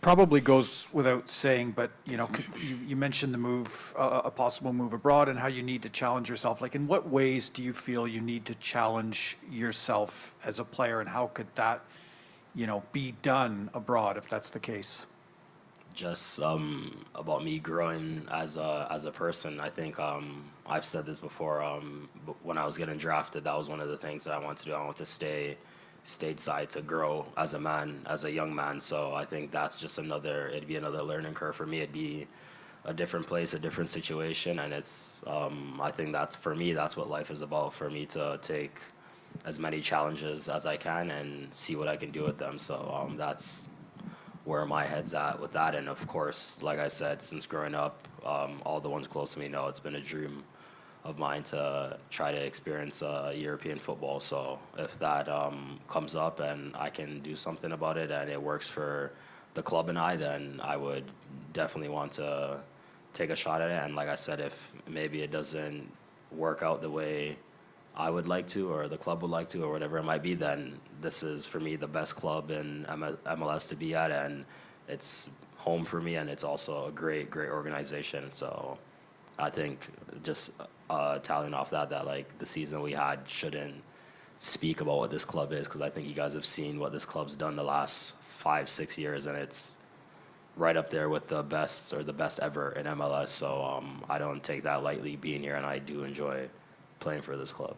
Probably goes without saying, but you mentioned the move, a possible move abroad, and how you need to challenge yourself. Like, in what ways do you feel you need to challenge yourself as a player, and how could that, be done abroad if that's the case? Just about me growing as a person. I think I've said this before. When I was getting drafted, that was one of the things that I wanted to do. I want to stay stateside to grow as a man, as a young man. So I think that's just it'd be another learning curve for me. It'd be a different place, a different situation, and it's I think that's, for me, that's what life is about, for me to take as many challenges as I can and see what I can do with them. So that's where my head's at with that. And of course, like I said, since growing up, all the ones close to me know it's been a dream of mine to try to experience European football. So if that comes up and I can do something about it and it works for the club and I, then I would definitely want to take a shot at it. And like I said, if maybe it doesn't work out the way I would like to, or the club would like to, or whatever it might be, then this is, for me, the best club in MLS to be at, and it's home for me, and it's also a great organization. So I think just tallying off that like the season we had shouldn't speak about what this club is, because I think you guys have seen what this club's done the last 5-6 years, and it's right up there with the best or the best ever in MLS. So I don't take that lightly being here, and I do enjoy playing for this club.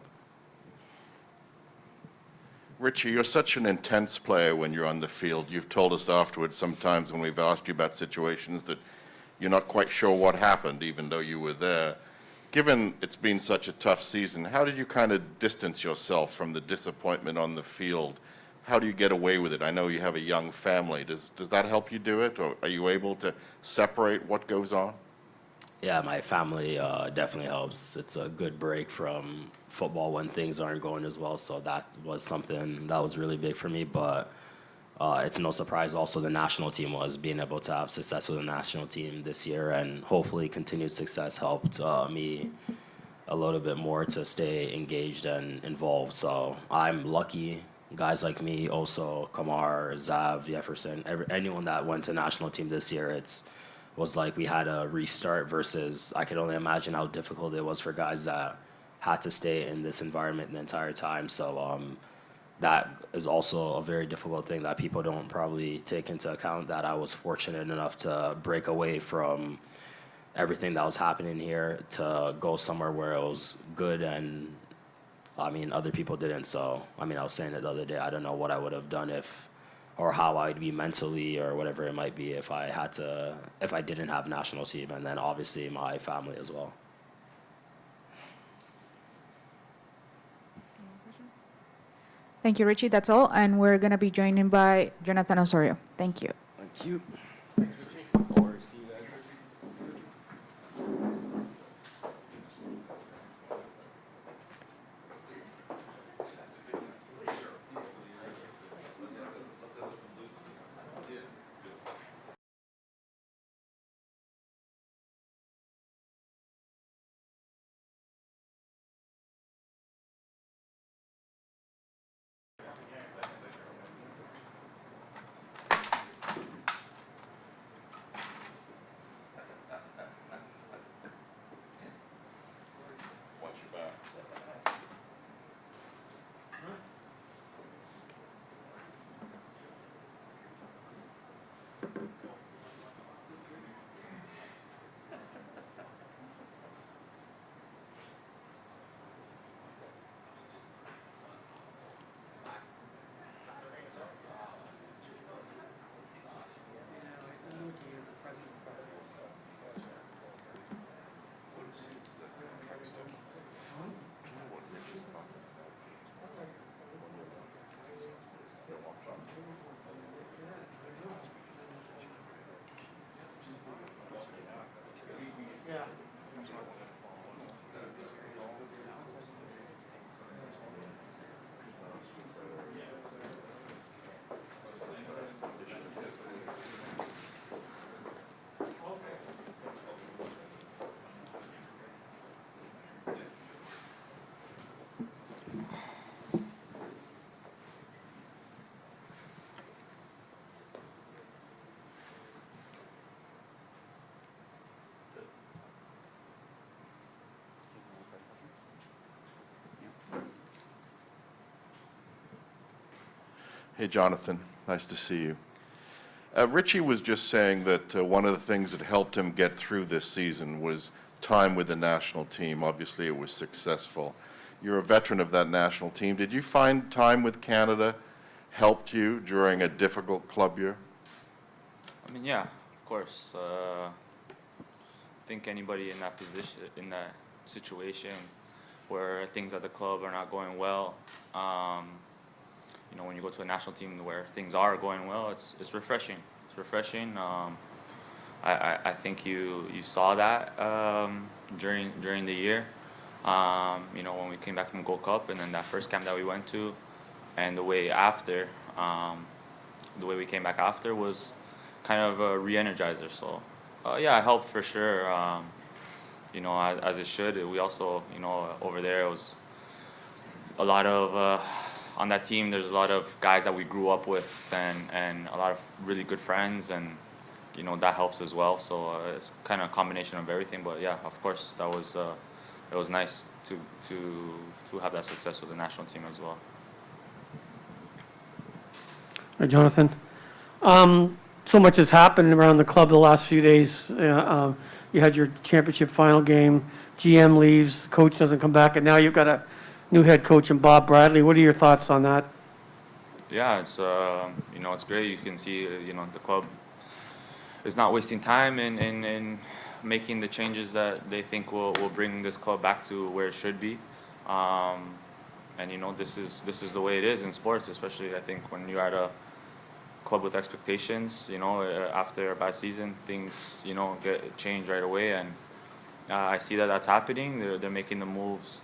Richie, you're such an intense player when you're on the field. You've told us afterwards sometimes when we've asked you about situations that you're not quite sure what happened, even though you were there. given it's been such a tough season, how did you kind of distance yourself from the disappointment on the field? How do you get away with it? I know you have a young family. Does that help you do it, or are you able to separate what goes on? Yeah, my family definitely helps. It's a good break from football when things aren't going as well. So that was something that was really big for me. But it's no surprise also the national team was being able to have success with the national team this year, and hopefully continued success helped me a little bit more to stay engaged and involved. So I'm lucky. Guys like me, also Kamar, Zav, Jefferson, anyone that went to national team this year, was like we had a restart versus I could only imagine how difficult it was for guys that had to stay in this environment the entire time. So that is also a very difficult thing that people don't probably take into account, that I was fortunate enough to break away from everything that was happening here to go somewhere where it was good, and I mean, other people didn't. So, I mean, I was saying it the other day, I don't know what I would have done or how I'd be mentally or whatever it might be if I didn't have national team, and then obviously my family as well. Thank you, Richie. That's all. And we're going to be joined by Jonathan Osorio. Thank you. Thank you. Hey, Jonathan. Nice to see you. Richie was just saying that one of the things that helped him get through this season was time with the national team. Obviously, it was successful. You're a veteran of that national team. Did you find time with Canada helped you during a difficult club year? I mean, yeah, of course. I think anybody in that position, in that situation where things at the club are not going well, you know, when you go to a national team where things are going well, it's refreshing. It's refreshing. I think you saw that during the year. You know, when we came back from Gold Cup, and then that first camp that we went to, and the way we came back after was kind of a re-energizer. So yeah, it helped for sure. You know, as it should. We also, you know, over there it was a lot of on that team. There's a lot of guys that we grew up with, and a lot of really good friends, and you know that helps as well. So it's kind of a combination of everything. But yeah, of course, that was it was nice to have that success with the national team as well. Hi, Jonathan. So much has happened around the club the last few days. You had your championship final game. GM leaves, the coach doesn't come back, and now you've got a new head coach in Bob Bradley. What are your thoughts on that? Yeah, it's you know, it's great. You can see you know the club is not wasting time in making the changes that they think will bring this club back to where it should be. And you know, this is the way it is in sports, especially I think when you're at a club with expectations. You know, after a bad season, things, you know, get changed right away, and I see that that's happening. They're making the moves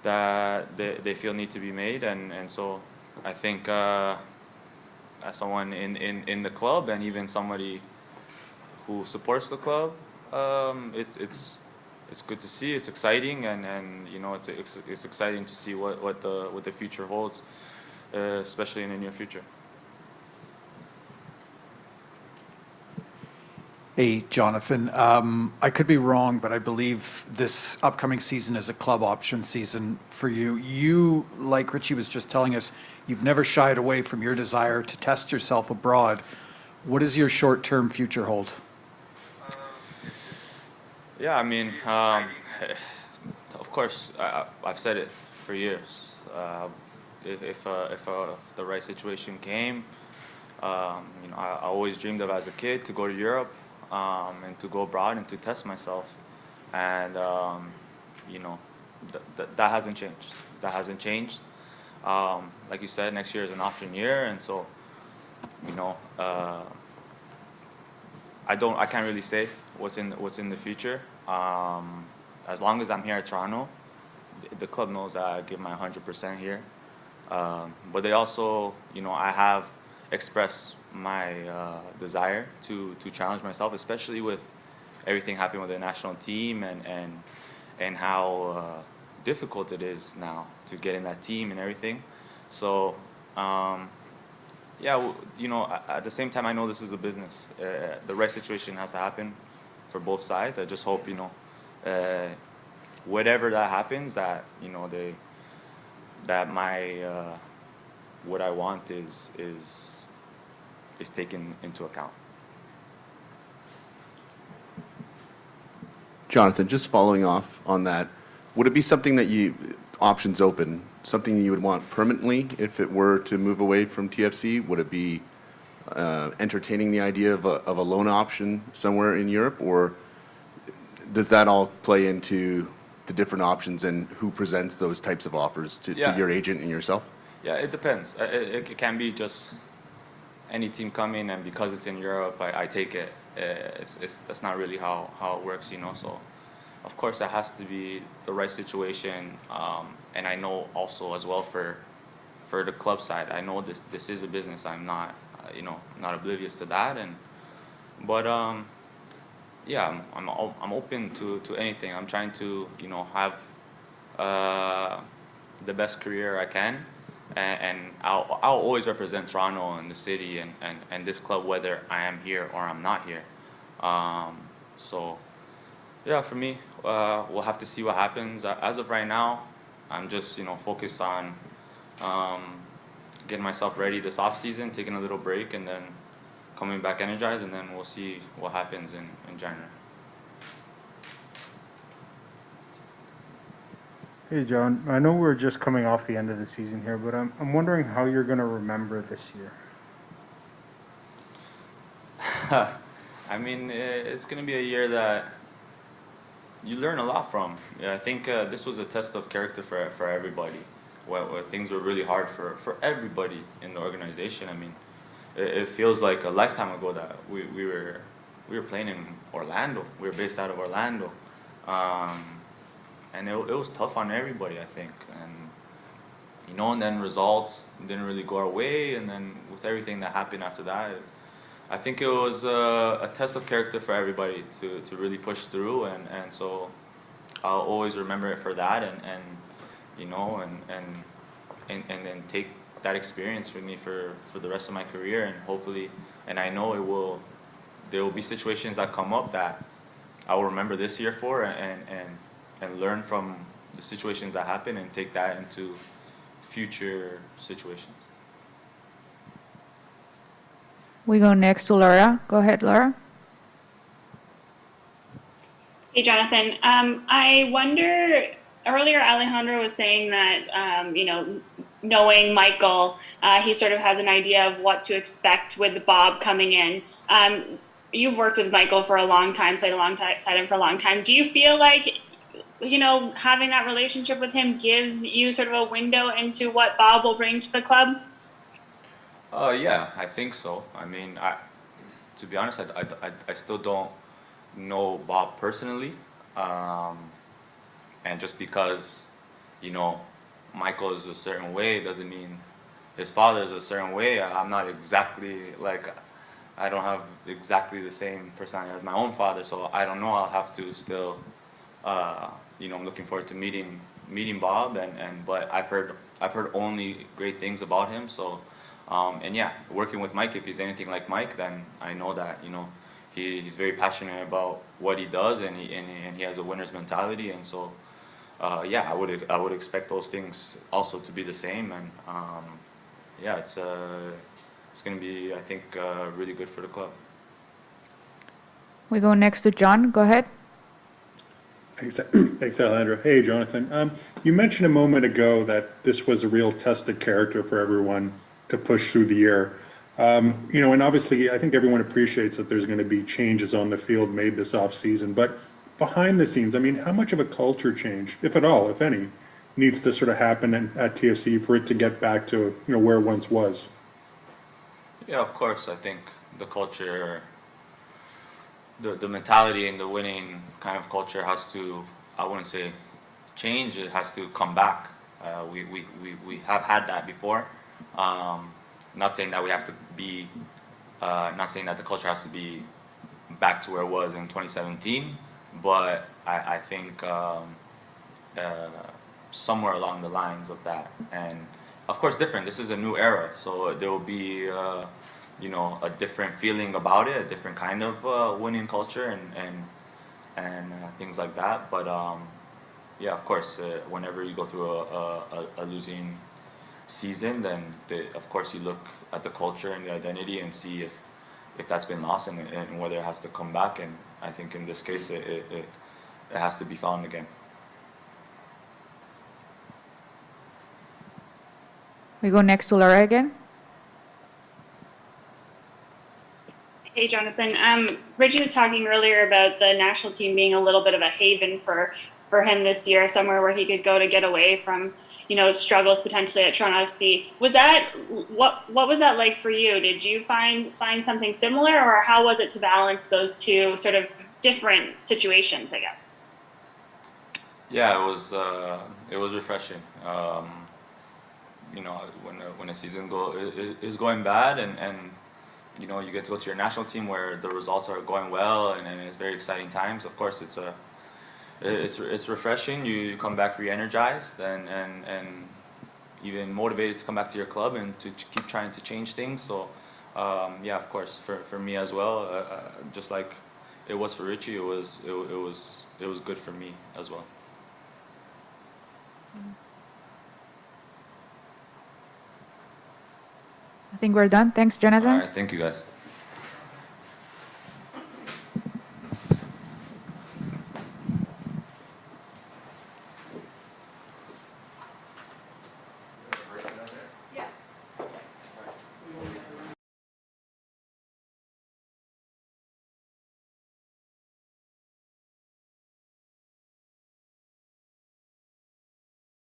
that they feel need to be made, and so I think as someone in the club and even somebody who supports the club, it's good to see. It's exciting, and you know, it's exciting to see what the future holds, especially in the near future. Hey, Jonathan. I could be wrong, but I believe this upcoming season is a club option season for you. You, like Richie was just telling us, you've never shied away from your desire to test yourself abroad. What does your short-term future hold? Yeah, I mean, of course, I've said it for years. If the right situation came, you know, I always dreamed of as a kid to go to Europe and to go abroad and to test myself, and you know, that hasn't changed. That hasn't changed. Like you said, next year is an option year, and so, you know, I can't really say what's in the future. As long as I'm here at Toronto, the club knows that I give my 100% here. But they also, you know, I have expressed my desire to challenge myself, especially with everything happening with the national team and how difficult it is now to get in that team and everything. So, yeah, you know, at the same time, I know this is a business. The right situation has to happen for both sides. I just hope, you know, whatever that happens, that, you know, that my what I want is taken into account. Jonathan, just following off on that, would it be something that options open, something you would want permanently if it were to move away from TFC? Would it be entertaining the idea of a loan option somewhere in Europe, or does that all play into the different options and who presents those types of offers to your agent and yourself? Yeah, it depends. It can be just any team coming, and because it's in Europe, I take it. That's not really how it works, you know. So, of course, it has to be the right situation, and I know also as well for the club side, I know this is a business. I'm not, you know, not oblivious to that, but yeah, I'm open to anything. I'm trying to, you know, have the best career I can, and I'll always represent Toronto and the city and this club, whether I am here or I'm not here. So, yeah, for me, we'll have to see what happens. As of right now, I'm just, you know, focused on getting myself ready this off season, taking a little break, and then coming back energized, and then we'll see what happens in January. Hey, John, I know we're just coming off the end of the season here, but I'm wondering how you're going to remember this year. I mean, it's going to be a year that you learn a lot from. Yeah, I think this was a test of character for everybody, where things were really hard for everybody in the organization. I mean, it feels like a lifetime ago that we were playing in Orlando. We were based out of Orlando. And it was tough on everybody, I think. And, you know, and then results didn't really go our way. And then with everything that happened after that, I think it was a test of character for everybody to really push through. And so I'll always remember it for that, and you know, and then take that experience with me for the rest of my career. And hopefully, and I know there will be situations that come up that I will remember this year for, and learn from the situations that happen and take that into future situations. We go next to Laura. Go ahead, Laura. Hey, Jonathan. I wonder, earlier Alejandro was saying that, you know, knowing Michael, he sort of has an idea of what to expect with Bob coming in. you've worked with Michael for a long time, played alongside him for a long time. Do you feel like, you know, having that relationship with him gives you sort of a window into what Bob will bring to the club? Yeah, I think so. I mean, to be honest, I still don't know Bob personally. And just because, you know, Michael is a certain way doesn't mean his father is a certain way. I'm not exactly like, I don't have exactly the same personality as my own father, so I don't know. I'll have to still, you know, I'm looking forward to meeting Bob, but I've heard only great things about him. So, and yeah, working with Mike, if he's anything like Mike, then I know that, you know, he's very passionate about what he does, and he has a winner's mentality, and so. Yeah, I would expect those things also to be the same, and yeah, it's going to be, I think, really good for the club. We go next to John. Go ahead. Thanks, Alejandro. Hey, Jonathan. You mentioned a moment ago that this was a real test of character for everyone to push through the year. You know, and obviously, I think everyone appreciates that there's going to be changes on the field made this offseason, but behind the scenes, I mean, how much of a culture change, if at all, if any, needs to sort of happen at TFC for it to get back to, you know, where it once was? Yeah, of course. I think the culture, the mentality and the winning kind of culture has to, I wouldn't say change, it has to come back. We have had that before. Not saying that we have to be, not saying that the culture has to be back to where it was in 2017. But I think somewhere along the lines of that, and of course different. This is a new era, so there will be you know, a different feeling about it, a different kind of winning culture, and things like that. But yeah, of course, whenever you go through a losing season, then of course you look at the culture and the identity and see if that's been lost, and whether it has to come back. And I think in this case, it has to be found again. We go next to Laura again. Hey, Jonathan. Richie was talking earlier about the national team being a little bit of a haven for him this year, somewhere where he could go to get away from, you know, struggles potentially at Toronto FC. Was that what was that like for you? Did you find something similar, or how was it to balance those two sort of different situations, I guess? Yeah, it was refreshing. You know, when a season is going bad, and you know, you get to go to your national team where the results are going well, and it's very exciting times. Of course, it's refreshing. You come back re-energized and even motivated to come back to your club and to keep trying to change things. So yeah, of course, for me as well, just like it was for Richie, it was good for me as well. I think we're done. Thanks, Jonathan. All right, thank you guys.